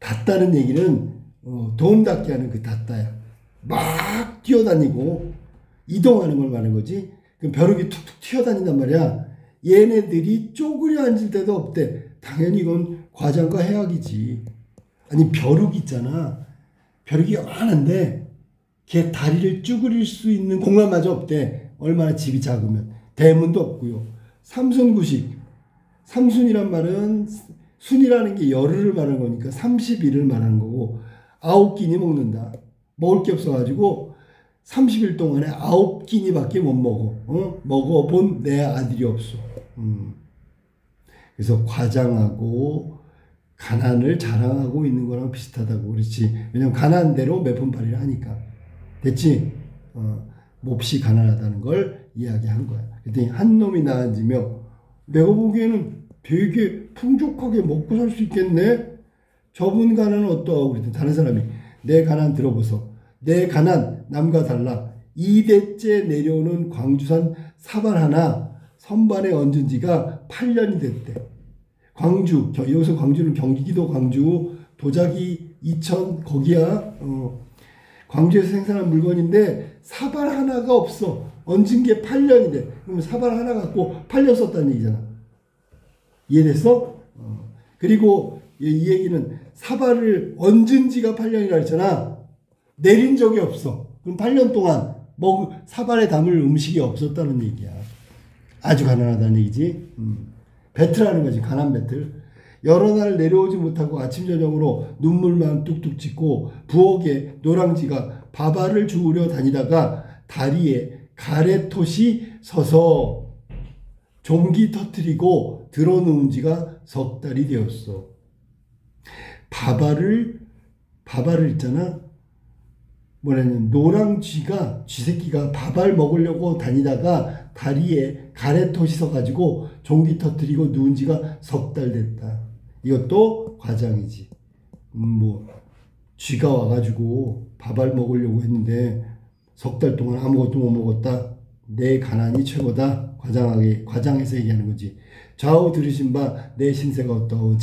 닫다는 얘기는 도움 닫기 하는 그 닫다야. 막 뛰어다니고 이동하는 걸 말하는 거지. 그럼 벼룩이 툭툭 튀어다닌단 말이야. 얘네들이 쪼그려 앉을 데도 없대. 당연히 이건 과장과 해악이지. 아니 벼룩 있잖아. 벼룩이 요만한데 걔 다리를 쭈그릴 수 있는 공간마저 없대. 얼마나 집이 작으면. 대문도 없고요. 삼순구식. 삼순이란 말은 순이라는 게 열흘을 말하는 거니까 30일을 말하는 거고 9끼니 먹는다. 먹을 게 없어가지고 30일 동안에 9끼니밖에 못 먹어. 먹어본 내 아들이 없어. 그래서 과장하고 가난을 자랑하고 있는 거랑 비슷하다고. 그렇지. 왜냐면 가난한 대로 매품팔이를 하니까. 됐지? 몹시 가난하다는 걸 이야기한 거야. 그랬더니 한 놈이 나앉으며 내가 보기에는 되게 풍족하게 먹고 살 수 있겠네? 저분 가난은 어떠하고? 그랬더니 다른 사람이 내 가난 들어보소. 내 가난 남과 달라. 2대째 내려오는 광주산 사발 하나 선반에 얹은 지가 8년이 됐대. 광주, 여기서 광주는 경기도 광주, 도자기 이천 거기야. 광주에서 생산한 물건인데 사발 하나가 없어. 얹은 게 8년이 돼. 그러면 사발 하나 갖고 8년 썼다는 얘기잖아. 이해됐어? 그리고 이 얘기는 사발을 얹은 지가 8년이라 했잖아. 내린 적이 없어. 그럼 8년 동안 사발에 담을 음식이 없었다는 얘기야. 아주 가난하다는 얘기지. 배틀하는 거지. 가난 배틀. 여러 날 내려오지 못하고 아침 저녁으로 눈물만 뚝뚝 찢고 부엌에 노랑지가 밥알을 주우려 다니다가 다리에 가래톳이 서서 종기 터뜨리고 들어놓은 지가 석 달이 되었어. 밥알을 있잖아. 뭐냐면 노랑쥐가 쥐새끼가 밥알 먹으려고 다니다가 다리에 가래톳이 서가지고 종기 터뜨리고 누운 지가 석 달 됐다. 이것도 과장이지. 쥐가 와가지고 밥알 먹으려고 했는데 석 달 동안 아무것도 못 먹었다. 내 가난이 최고다. 과장해서 얘기하는 거지. 좌우 들으신 바 내 신세가 어떠오.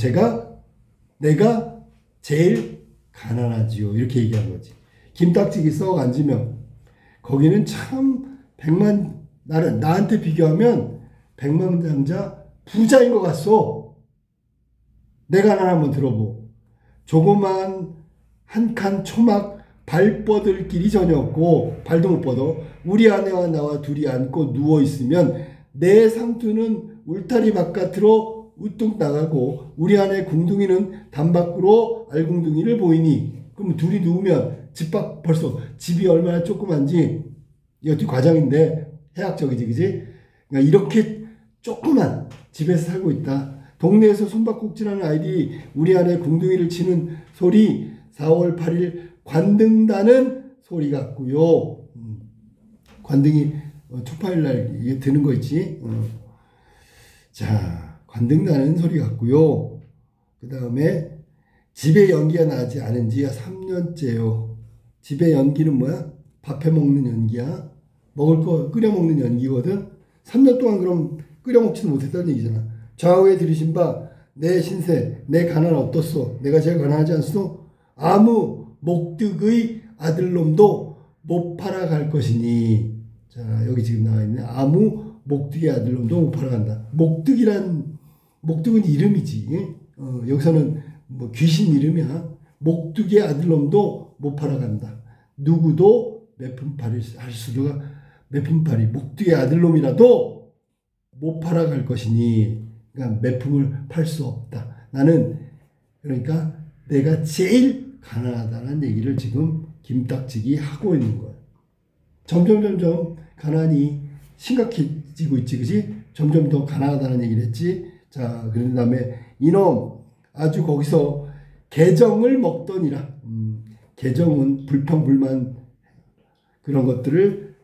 내가 제일 가난하지요. 이렇게 얘기한 거지. 김딱지기 썩 앉으면 거기는 참 나한테 비교하면 백만장자 부자인 것 같소. 내 가난 한번 들어보. 조그만 한 칸 초막 발 뻗을 길이 전혀 없고 발도 못 뻗어. 우리 아내와 나와 둘이 앉고 누워있으면 내 상투는 울타리 바깥으로 우뚝 나가고 우리 아내 궁둥이는 담 밖으로 알궁둥이를 보이니. 그럼 둘이 누우면 벌써 집이 얼마나 조그만지. 이것도 과장인데 해학적이지, 그지? 그러니까 이렇게 조그만 집에서 살고 있다. 동네에서 손바꼭질하는 아이들이 우리 아내 궁둥이를 치는 소리 4월 8일 관등다는 소리 같고요. 관등이 초파일날 이게 드는 거 있지. 자, 관등다는 소리 같고요. 그 다음에 집에 연기가 나지 않은 지가 3년째요. 집에 연기는 뭐야? 밥해 먹는 연기야. 먹을 거 끓여 먹는 연기거든. 3년 동안 그럼 끓여 먹지도 못했다는 얘기잖아. 좌우에 들으신 바 내 신세, 내 가난 어떻소? 내가 제일 가난하지 않소? 아무 목득의 아들놈도 못 팔아갈 것이니. 자, 여기 지금 나와 있네. 아무 목득의 아들놈도 못 팔아간다. 목득은 이름이지. 여기서는 뭐 귀신 이름이야. 목득의 아들놈도 못 팔아간다. 누구도 매품팔이 할 수가 매품팔이 목득의 아들놈이라도 못 팔아갈 것이니. 그러니까 매품을 팔 수 없다. 나는 그러니까 내가 제일 가난하다는 얘기를 지금 김딱지기 하고 있는 거야. 점점 가난이 심각해지고 있지, 그지? 점점 더 가난하다는 얘기를 했지. 자, 그런 다음에 이놈 아주 거기서 개정을 먹더니라. 개정은 불평불만 그런 것들을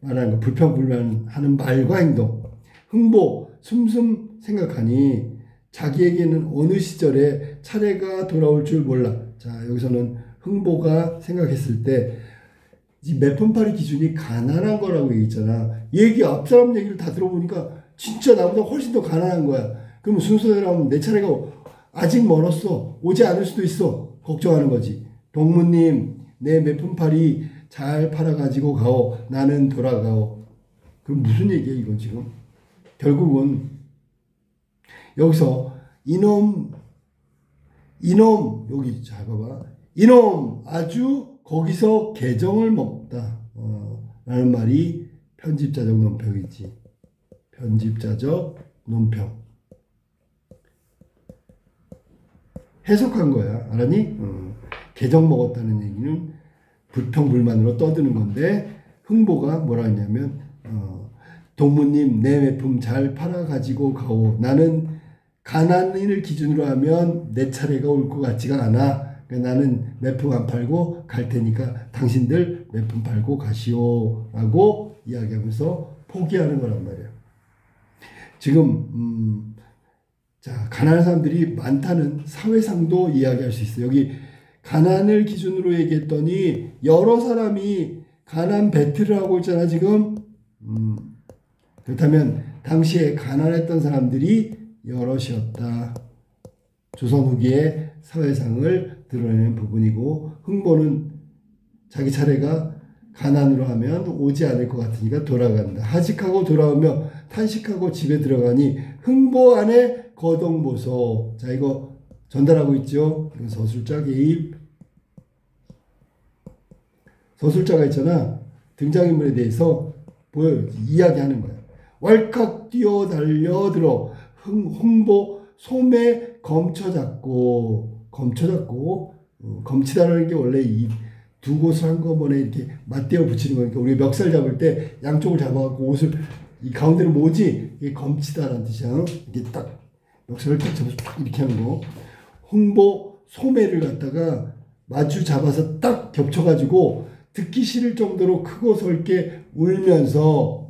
말하는 거. 불평불만하는 말과 행동. 흥보 숨숨 생각하니 자기에게는 어느 시절에 차례가 돌아올 줄 몰라. 자, 여기서는 흥보가 생각했을 때 이 매품팔이 기준이 가난한 거라고 얘기했잖아. 앞 사람 얘기를 다 들어보니까 진짜 나보다 훨씬 더 가난한 거야. 그럼 순서대로 하면 내 차례가 아직 멀었어. 오지 않을 수도 있어. 걱정하는 거지. 동무님, 내 매품팔이 잘 팔아가지고 가오. 나는 돌아가오. 그럼 무슨 얘기야 이건 지금? 결국은 여기서 이놈 여기 잘 봐봐. 이놈 아주 거기서 개정을 먹다 라는 말이 편집자적 논평이지. 편집자적 논평 해석한 거야. 알았니? 개정 먹었다는 얘기는 불평불만으로 떠드는 건데 흥보가 뭐라 했냐면 동무님 내 매품 잘 팔아가지고 가오. 나는 가난인을 기준으로 하면 내 차례가 올 것 같지가 않아. 그러니까 나는 매품 안 팔고 갈 테니까 당신들 매품 팔고 가시오 라고 이야기하면서 포기하는 거란 말이야. 지금 자, 가난한 사람들이 많다는 사회상도 이야기할 수 있어요. 여기 가난을 기준으로 얘기했더니 여러 사람이 가난 배틀을 하고 있잖아 지금. 그렇다면 당시에 가난했던 사람들이 여럿이었다. 조선 후기의 사회상을 드러내는 부분이고 흥보는 자기 차례가 가난으로 하면 오지 않을 것 같으니까 돌아간다. 하직하고 돌아오며 탄식하고 집에 들어가니 흥보 안에 거동보소. 자, 이거 전달하고 있죠. 이건 서술자 개입. 서술자가 있잖아. 등장인물에 대해서 보여요. 이야기하는 거야. 왈칵 뛰어 달려들어 흥보 소매 검쳐잡고 검치다라는 게 원래 이 두 곳을 한꺼번에 이렇게 맞대어 붙이는 거니까 우리 멱살 잡을 때 양쪽을 잡아갖고 옷을 이 가운데를 모지 이게 검치다라는 뜻이야. 이게 딱 멱살을 딱 잡아서 딱 이렇게 하는 거. 흥보 소매를 갖다가 마주 잡아서 딱 겹쳐가지고 듣기 싫을 정도로 크고 설게 울면서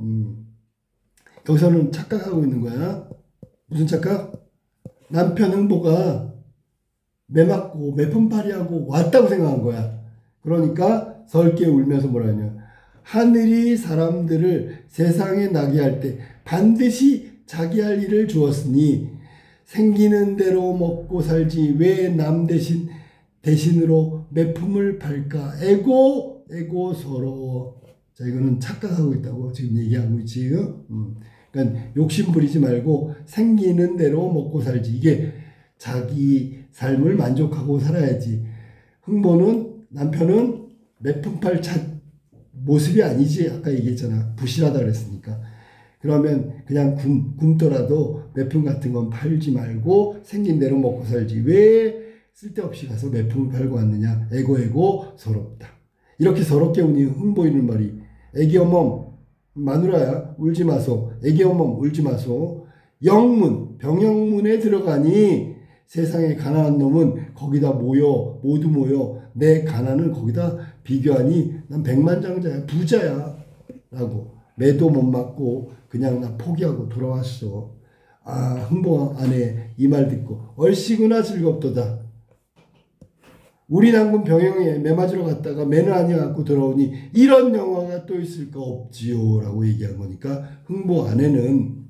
여기서는 착각하고 있는 거야. 무슨 착각? 남편 흥보가 매 맞고 매품팔이하고 왔다고 생각한 거야. 그러니까 설게 울면서 뭐라 하냐. 하늘이 사람들을 세상에 나게 할 때 반드시 자기 할 일을 주었으니 생기는 대로 먹고 살지 왜 남 대신으로 매품을 팔까. 애고 서러워. 자, 이거는 착각하고 있다고 지금 얘기하고 있지. 그러니까 욕심 부리지 말고 생기는 대로 먹고 살지. 이게 자기 삶을 만족하고 살아야지. 흥보는 남편은 매품팔 모습이 아니지. 아까 얘기했잖아. 부실하다 그랬으니까. 그러면 그냥 굶더라도 매품 같은 건 팔지 말고 생긴 대로 먹고 살지. 왜 쓸데없이 가서 매품을 팔고 왔느냐. 애고 서럽다. 이렇게 서럽게 우니 흥보이는 말이 애기 어멈 마누라야 울지 마소. 애기 어멈 울지 마소. 영문 병영문에 들어가니 세상에 가난한 놈은 거기다 모두 모여 내 가난을 거기다 비교하니 난 백만장자야 부자야 라고. 매도 못 맞고 그냥 나 포기하고 돌아왔어. 아 흥보 아내 이 말 듣고 얼씨구나 즐겁도다. 우리 남군 병영에 매 맞으러 갔다가 매는 아니갖고 돌아오니 이런 영화가 또 있을까 없지요 라고 얘기한 거니까 흥보 아내는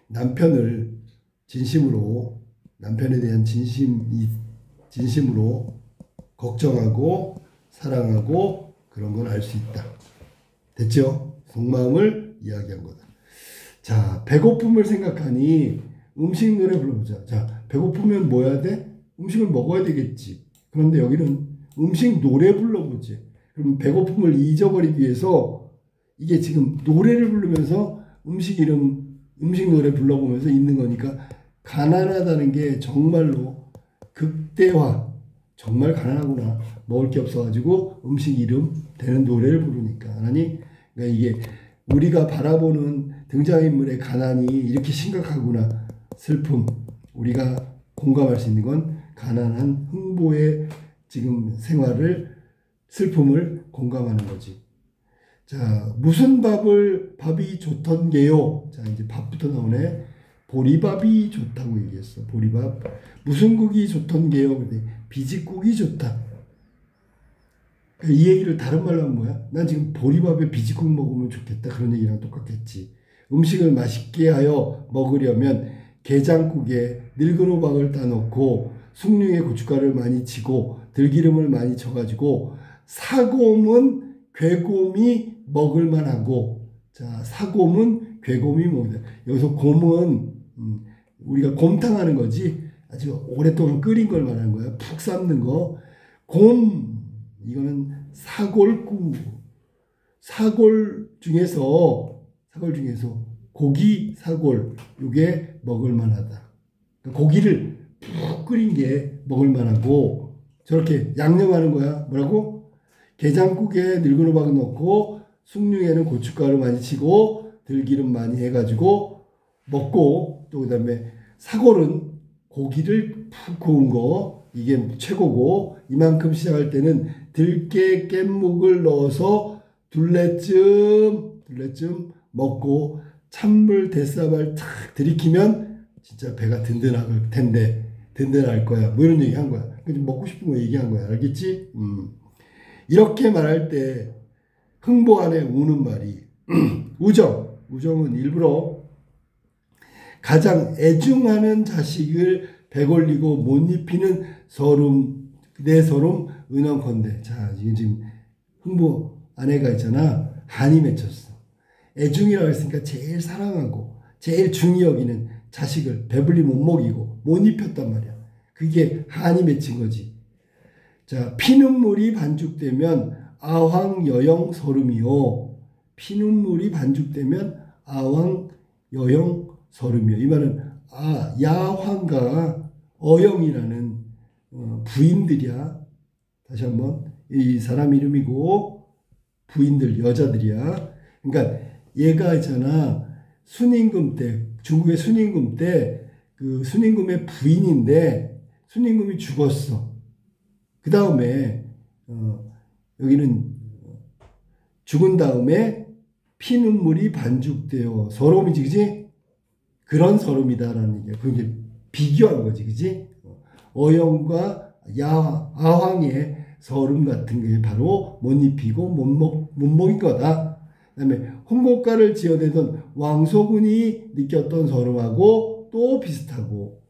남편을 진심으로 남편에 대한 진심으로 걱정하고 사랑하고 그런 걸 알 수 있다. 됐죠? 속마음을 이야기한 거다. 자, 배고픔을 생각하니 음식 노래 불러보자. 자, 배고프면 뭐 해야 돼? 음식을 먹어야 되겠지. 그런데 여기는 음식 노래 불러보지. 그럼 배고픔을 잊어버리기 위해서 이게 지금 노래를 부르면서 음식 노래 불러보면서 있는 거니까 가난하다는 게 정말로 극대화. 정말 가난하구나. 먹을 게 없어가지고 음식 이름 되는 노래를 부르니까. 그러니까 이게 우리가 바라보는 등장인물의 가난이 이렇게 심각하구나. 슬픔. 우리가 공감할 수 있는 건 가난한 흥보의 지금 생활을 슬픔을 공감하는 거지. 자, 무슨 밥이 좋던게요. 자, 이제 밥부터 나오네. 보리밥이 좋다고 얘기했어. 보리밥. 무슨 국이 좋던게요. 비지국이 좋다. 이 얘기를 다른 말로 하면 뭐야? 난 지금 보리밥에 비지국 먹으면 좋겠다. 그런 얘기랑 똑같겠지. 음식을 맛있게 하여 먹으려면 게장국에 늙은 호박을 따놓고 숭늉에 고춧가루를 많이 치고 들기름을 많이 쳐가지고 사곰은 괴곰이 먹을만하고. 자, 사곰은 괴곰이 먹는다. 여기서 곰은 우리가 곰탕 하는 거지. 아주 오랫동안 끓인 걸 말하는 거야. 푹 삶는 거. 곰 이거는 사골국. 사골 중에서 고기 사골 요게 먹을만하다. 고기를 푹 끓인 게 먹을만하고 저렇게 양념하는 거야. 뭐라고? 게장국에 늙은 호박 넣고 숭늉에는 고춧가루 많이 치고 들기름 많이 해가지고 먹고, 또 그 다음에 사골은 고기를 푹 구운 거 이게 최고고, 이만큼 시작할 때는 들깨 깻묵을 넣어서 둘레쯤 먹고 찬물 대사발 탁 들이키면 진짜 배가 든든할 텐데, 든든할 거야. 뭐 이런 얘기 한 거야. 먹고 싶은 거 얘기한 거야. 알겠지? 이렇게 말할 때 흥보 안에 우는 말이 우정은 일부러 가장 애중하는 자식을 배골리고 못 입히는 내 서름 은원컨대. 자, 지금 흥보 아내가 있잖아. 한이 맺혔어. 애중이라고 했으니까 제일 사랑하고 제일 중히 여기는 자식을 배불리 못 먹이고 못 입혔단 말이야. 그게 한이 맺힌 거지. 자, 피눈물이 반죽되면 아황여영 서름이요. 피눈물이 반죽되면 아황여영 서름이요. 이 말은 야황과 어영이라는 부인들이야. 다시 한번 이 사람 이름이고 부인들 여자들이야. 그러니까 얘가 있잖아. 순임금 때 중국의 순임금 때 그 순임금의 부인인데 순임금이 죽었어. 그 다음에 여기는 죽은 다음에 피눈물이 반죽되어 서러움이지, 그지? 그런 서름이다라는 얘기야. 그게 비교한 거지, 그지? 어영과 아황의 서름 같은 게 바로 못 입히고 못 먹인 거다. 그 다음에 홍고가를 지어내던 왕소군이 느꼈던 서름하고 또 비슷하고,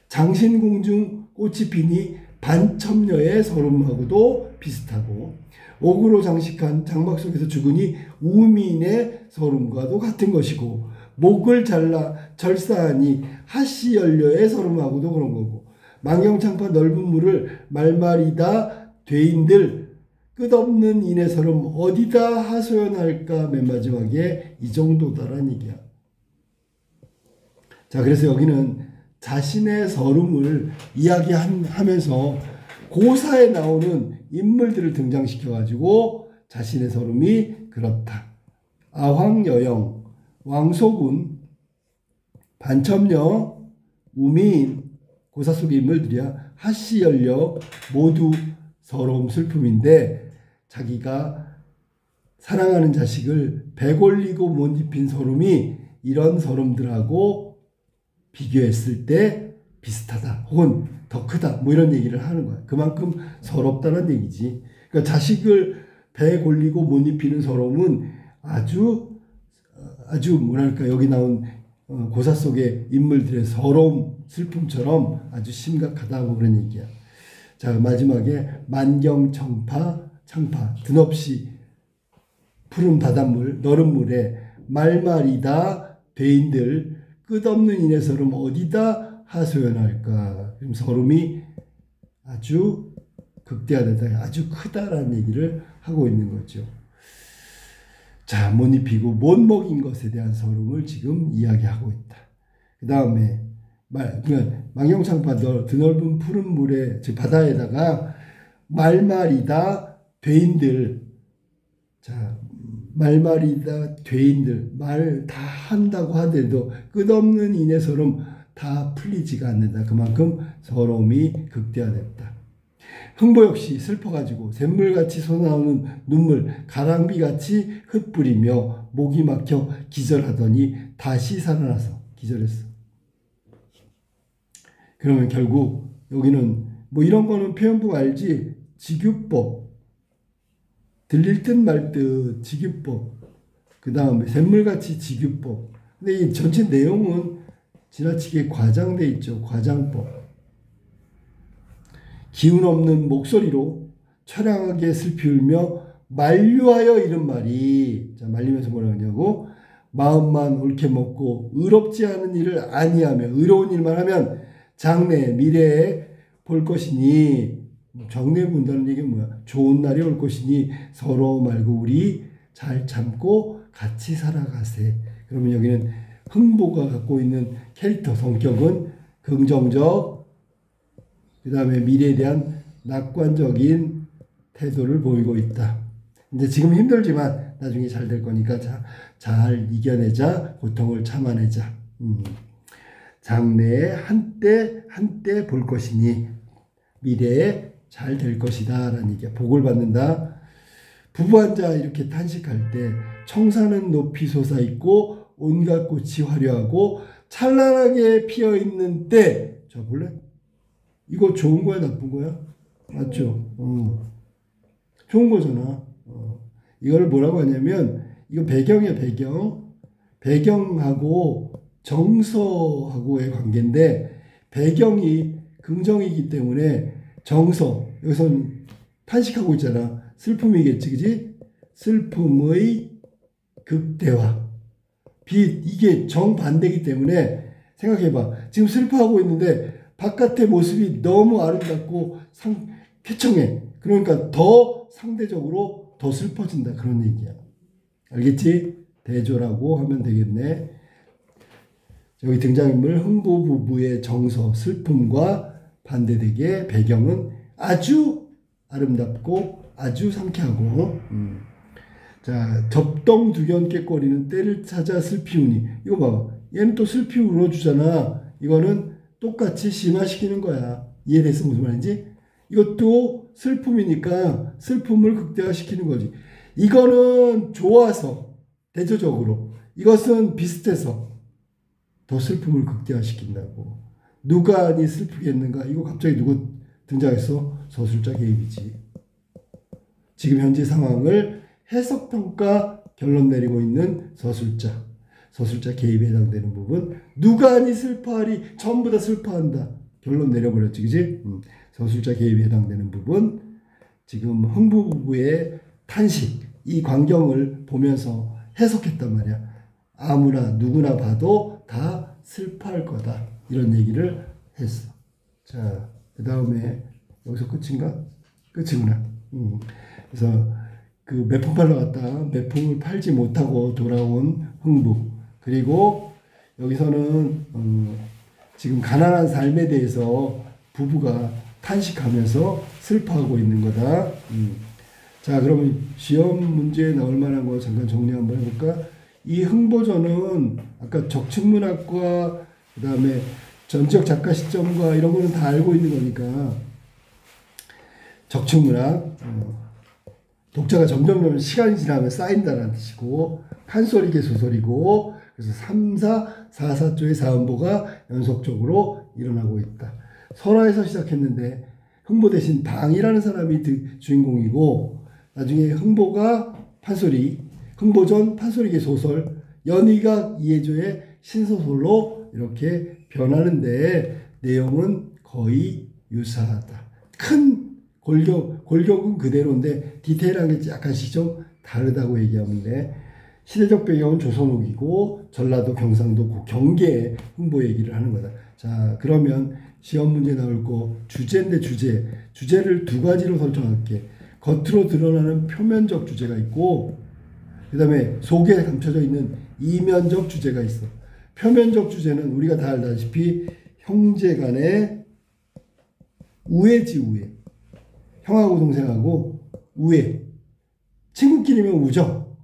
장신궁중 꽃이 피니 반첩녀의 서름하고도 비슷하고, 옥으로 장식한 장막 속에서 죽으니 우민의 서름과도 같은 것이고, 목을 잘라 절사하니 하시연료의 서름하고도 그런 거고, 망경창파 넓은 물을 말말이다 죄인들 끝없는 인의 서름 어디다 하소연할까. 맨 마지막에 이 정도다라는 얘기야. 자, 그래서 여기는 자신의 서름을 이야기하면서 고사에 나오는 인물들을 등장시켜가지고 자신의 서름이 그렇다. 아황여영, 왕소군, 반첩녀, 우미인, 고사 속의 인물들이야. 하시연료 모두 서러움 슬픔인데, 자기가 사랑하는 자식을 배골리고 못 입힌 서름이 이런 서름들하고 비교했을 때 비슷하다 혹은 더 크다 뭐 이런 얘기를 하는 거야. 그만큼 서럽다는 얘기지. 그러니까 자식을 배골리고 못 입히는 서러움은 아주 뭐랄까 여기 나온 고사 속의 인물들의 서러움 슬픔처럼 아주 심각하다고 그런 얘기야. 자, 마지막에 만경청파 창파 드뭅이 푸른 바닷물 너른 물에 말말이다 죄인들 끝없는 인의 서름 어디다 하소연할까. 그럼 서름이 아주 극대화되다 아주 크다라는 얘기를 하고 있는 거죠. 자, 못 입히고 못 먹인 것에 대한 서름을 지금 이야기하고 있다. 그 다음에 망경창파 드넓은 푸른 물에 즉 바다에다가 말말이다 죄인들. 자, 말말이다 죄인들 말 다 한다고 하더라도 끝없는 인의 서름 다 풀리지가 않는다. 그만큼 서러움이 극대화됐다. 흥보 역시 슬퍼가지고 샘물같이 솟아오는 눈물 가랑비같이 흩뿌리며 목이 막혀 기절하더니 다시 살아나서 기절했어. 그러면 결국 여기는 뭐 이런 거는 표현법 알지? 직유법, 들릴 듯 말 듯 직유법, 그 다음에 샘물같이 직유법. 근데 이 전체 내용은 지나치게 과장돼 있죠. 과장법. 기운 없는 목소리로 처량하게 슬피 울며 만류하여 이른 말이, 자, 말리면서 뭐라 하냐고, 마음만 옳게 먹고 의롭지 않은 일을 아니하며 의로운 일만 하면 장래 미래에 볼 것이니, 장래 본다는 얘기는 뭐야? 좋은 날이 올 것이니 서로 말고 우리 잘 참고 같이 살아가세. 그러면 여기는 흥보가 갖고 있는 캐릭터 성격은 긍정적, 그 다음에 미래에 대한 낙관적인 태도를 보이고 있다. 이제 지금 힘들지만 나중에 잘 될 거니까 잘 이겨내자. 고통을 참아내자. 장래에 한때 볼 것이니 미래에 잘 될 것이다 라는 얘기야. 복을 받는다. 부부 앉아 이렇게 탄식할 때 청사는 높이 솟아있고 온갖 꽃이 화려하고 찬란하게 피어있는 때. 자, 볼래? 이거 좋은 거야 나쁜 거야? 맞죠? 좋은 거잖아. 이걸 뭐라고 하냐면 이거 배경이야. 배경하고 정서하고의 관계인데, 배경이 긍정이기 때문에 정서, 여기서는 탄식하고 있잖아. 슬픔이겠지, 그지? 슬픔의 극대화. 이게 정반대이기 때문에 생각해봐. 지금 슬퍼하고 있는데 바깥의 모습이 너무 아름답고 쾌청해. 그러니까 더 상대적으로 더 슬퍼진다. 그런 얘기야. 알겠지? 대조라고 하면 되겠네. 여기 등장인물 흥부 부부의 정서, 슬픔과 반대되게 배경은 아주 아름답고 아주 상쾌하고 자, 접덩두견 꾀꼬리는 때를 찾아 슬피우니. 이거 봐봐. 얘는 또 슬피 울어주잖아. 이거는 똑같이 심화시키는 거야. 이해됐어? 무슨 말인지? 이것도 슬픔이니까 슬픔을 극대화시키는 거지. 이거는 좋아서 대조적으로, 이것은 비슷해서 더 슬픔을 극대화시킨다고. 누가 아니 슬프겠는가? 이거 갑자기 누구 등장했어? 서술자 개입이지. 지금 현재 상황을 해석평가 결론 내리고 있는 서술자 개입에 해당되는 부분. 누가 아니 슬퍼하리, 전부 다 슬퍼한다. 결론 내려버렸지, 그지? 서술자 개입에 해당되는 부분. 지금 흥부 부부의 탄식, 이 광경을 보면서 해석했단 말이야. 아무나 누구나 봐도 다 슬퍼할 거다. 이런 얘기를 했어. 자, 그 다음에 여기서 끝인가? 끝이구나. 그래서 그 매품 팔러 갔다 매품을 팔지 못하고 돌아온 흥부. 그리고 여기서는 지금 가난한 삶에 대해서 부부가 탄식하면서 슬퍼하고 있는 거다. 자, 그러면 시험 문제에 나올 만한 거 잠깐 정리 한번 해볼까? 이 흥보전은 아까 적층문학과 그 다음에 전지적 작가 시점과 이런 거는 다 알고 있는 거니까 적층문학, 독자가 점점 시간이 지나면 쌓인다는 뜻이고, 판소리계 소설이고, 그래서 3, 4, 4, 4조의 사음보가 연속적으로 일어나고 있다. 설화에서 시작했는데 흥보 대신 방이라는 사람이 주인공이고, 나중에 흥보가 판소리, 흥보전 판소리계 소설, 연희가 이해조의 신소설로 이렇게 변하는데 내용은 거의 유사하다. 큰 골격은 그대로인데 디테일한 게 약간씩 좀 다르다고 얘기하면 돼. 시대적 배경은 조선 후기고 전라도, 경상도, 경계의 흥보 얘기를 하는 거다. 자, 그러면 시험 문제 나올 거 주제인데 주제를 두 가지로 설정할게. 겉으로 드러나는 표면적 주제가 있고, 그 다음에 속에 감춰져 있는 이면적 주제가 있어. 표면적 주제는 우리가 다 알다시피 형제 간의 우애지, 우애. 형하고 동생하고 우애. 친구끼리면 우정,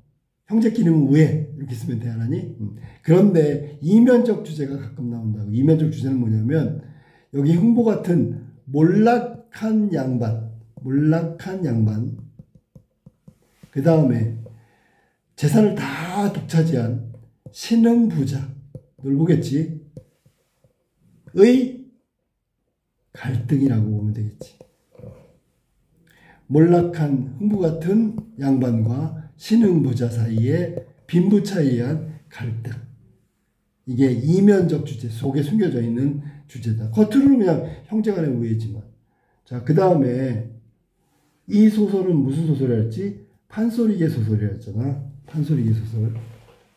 형제끼리면 우애. 이렇게 쓰면 돼, 하나니? 그런데 이면적 주제가 가끔 나온다고. 이면적 주제는 뭐냐면 여기 흥보 같은 몰락한 양반, 그 다음에 재산을 다 독차지한 신흥부자, 널 보겠지? 의 갈등이라고 보면 되겠지. 몰락한 흥부 같은 양반과 신흥부자 사이에 빈부차에 의한 갈등. 이게 이면적 주제, 속에 숨겨져 있는 주제다. 겉으로는 그냥 형제간의 우애지만. 자, 그 다음에 이 소설은 무슨 소설이었지? 판소리계 소설이었잖아. 판소리계 소설.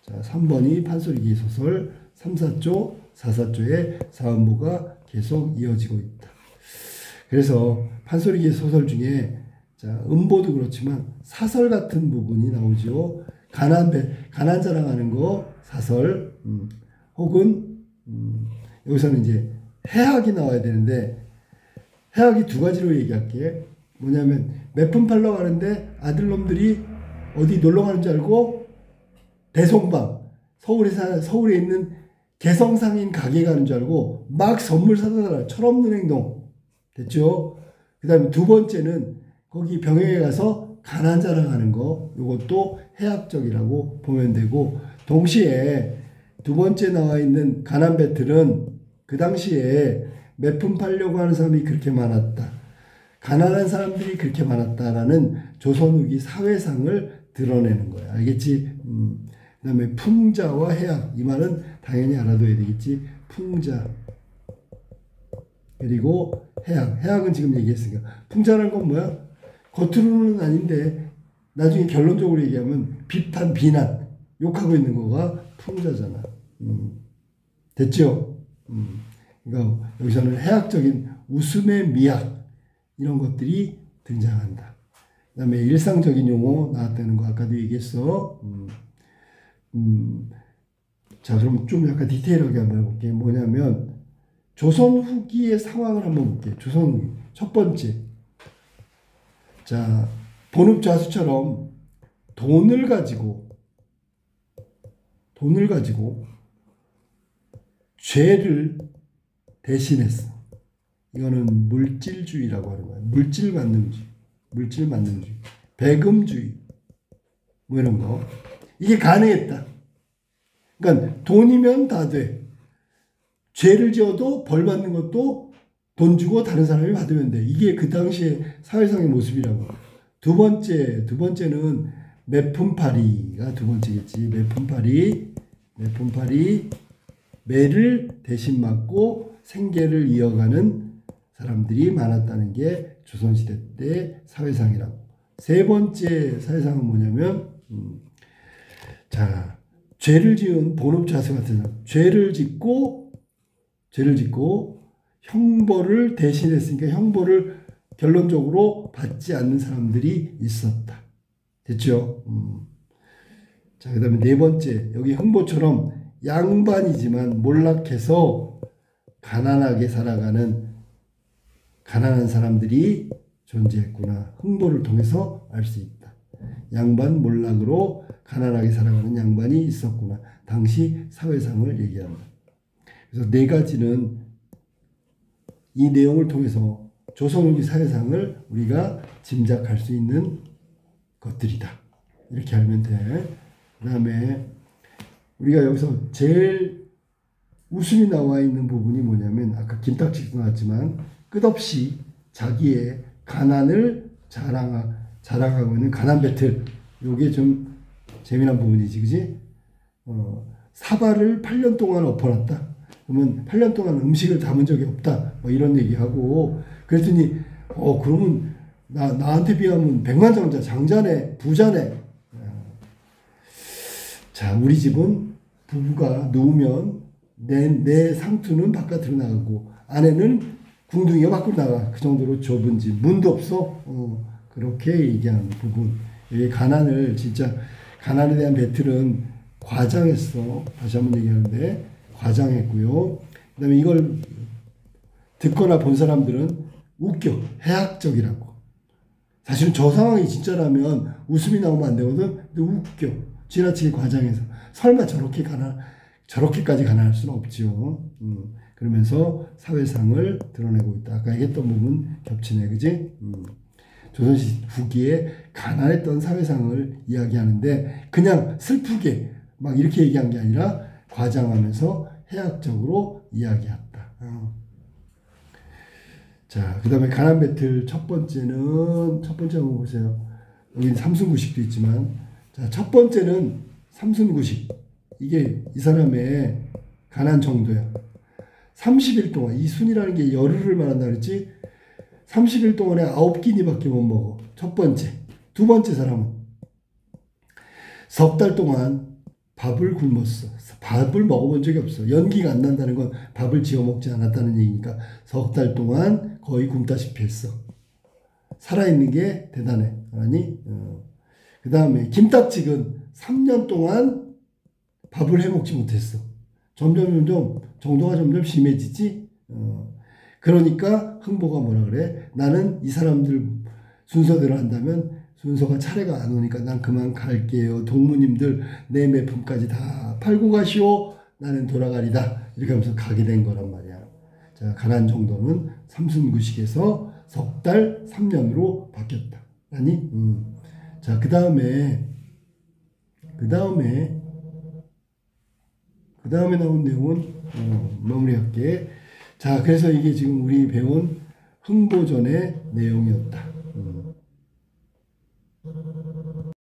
자, 3번이 판소리계 소설, 3, 4조, 4, 4조의 사음보가 계속 이어지고 있다. 그래서 판소리계 소설 중에 자, 음보도 그렇지만 사설 같은 부분이 나오죠. 가난 자랑하는 거 사설, 혹은 여기서는 이제 해학이 나와야 되는데 해학이 두 가지로 얘기할게. 뭐냐면 매품 팔러 가는데 아들놈들이 어디 놀러 가는 줄 알고 대송방, 서울에 있는 개성상인 가게 가는 줄 알고 막 선물 사다 달라. 철없는 행동. 됐죠? 그 다음에 두 번째는 거기 병영에 가서 가난 자랑하는 거. 이것도 해학적이라고 보면 되고, 동시에 두 번째 나와 있는 가난 배틀은 그 당시에 매품 팔려고 하는 사람이 그렇게 많았다. 가난한 사람들이 그렇게 많았다라는 조선 후기 사회상을 드러내는 거야. 알겠지? 그 다음에 풍자와 해학. 이 말은 당연히 알아둬야 되겠지. 풍자. 그리고 해학. 해학은 지금 얘기했으니까. 풍자라는 건 뭐야? 겉으로는 아닌데 나중에 결론적으로 얘기하면 비판, 비난, 욕하고 있는 거가 풍자잖아. 됐죠? 그러니까 여기서는 해학적인 웃음의 미학 이런 것들이 등장한다. 그 다음에 일상적인 용어 나왔다는 거 아까도 얘기했어. 자, 그럼 좀 약간 디테일하게 한번 해볼게. 뭐냐면 조선 후기의 상황을 한번 볼게. 조선 후기. 첫 번째. 자, 본읍좌수처럼 돈을 가지고 죄를 대신했어. 이거는 물질주의라고 하는 거야. 물질만능주의, 배금주의, 뭐 이런 거. 이게 가능했다. 그러니까 돈이면 다 돼. 죄를 지어도 벌 받는 것도 돈 주고 다른 사람이 받으면 돼. 이게 그 당시의 사회상의 모습이라고. 두 번째는 매품팔이가 두 번째겠지. 매품팔이, 매를 대신 맞고 생계를 이어가는 사람들이 많았다는 게 조선시대 때 사회상이라고. 세 번째 사회상은 뭐냐면, 자, 죄를 지은 본업자수 같은 사람, 죄를 짓고 형벌을 대신했으니까 형벌을 결론적으로 받지 않는 사람들이 있었다. 됐죠? 자, 그 다음에 네 번째, 여기 흥보처럼 양반이지만 몰락해서 가난하게 살아가는 가난한 사람들이 존재했구나. 흥보를 통해서 알 수 있다. 양반 몰락으로 가난하게 살아가는 양반이 있었구나. 당시 사회상을 얘기한다. 그래서 네 가지는 이 내용을 통해서 조선 후기 사회상을 우리가 짐작할 수 있는 것들이다. 이렇게 알면 돼. 그 다음에 우리가 여기서 제일 웃음이 나와 있는 부분이 뭐냐면 아까 김탁지도 나왔지만 끝없이 자기의 가난을 자랑하고 있는 가난 배틀. 요게 좀 재미난 부분이지, 그지? 사발을 8년 동안 엎어놨다. 그러면 8년 동안 음식을 담은 적이 없다. 뭐 이런 얘기하고 그랬더니 그러면 나한테 비하면 백만장자, 장자네, 부자네. 자, 우리 집은 부부가 누우면 내 상투는 바깥으로 나가고 아내는 궁둥이가 밖으로 나가. 그 정도로 좁은 집, 문도 없어. 그렇게 얘기하는 부분. 이 가난을 진짜 가난에 대한 배틀은 과장했어. 다시 한번 얘기하는데 과장했고요. 그다음에 이걸 듣거나 본 사람들은 웃겨. 해학적이라고. 사실은 저 상황이 진짜라면 웃음이 나오면 안 되거든. 근데 웃겨. 지나치게 과장해서 설마 저렇게까지 가난할 수는 없지요. 그러면서 사회상을 드러내고 있다. 아까 얘기했던 부분 겹치네, 그지? 조선시 후기에 가난했던 사회상을 이야기하는데 그냥 슬프게 막 이렇게 얘기한 게 아니라 과장하면서 해학적으로 이야기했다. 자, 그 다음에 가난 배틀 첫 번째 한번 보세요. 여기 삼순구식도 있지만, 자, 첫 번째는 삼순구식. 이게 이 사람의 가난 정도야. 30일 동안, 이 순이라는 게 열흘을 말한다 그랬지? 30일 동안에 9끼니밖에 못 먹어. 첫 번째. 두 번째 사람은 석 달 동안 밥을 굶었어. 밥을 먹어본 적이 없어. 연기가 안 난다는 건 밥을 지어 먹지 않았다는 얘기니까 석 달 동안 거의 굶다시피 했어. 살아있는 게 대단해. 아니? 그 다음에 김탁직은 3년 동안 밥을 해먹지 못했어. 점점 정도가 점점 심해지지. 그러니까 흥보가 뭐라 그래? 나는 이 사람들 순서대로 한다면 순서가 차례가 안 오니까 난 그만 갈게요. 동무님들 내 매품까지 다 팔고 가시오. 나는 돌아가리다. 이렇게 하면서 가게 된 거란 말이야. 자, 가난 정도는 삼순구식에서 석 달 3년으로 바뀌었다. 아니? 자, 그 다음에 나온 내용은 마무리할게. 자, 그래서 이게 지금 우리 배운 흥보전의 내용이었다.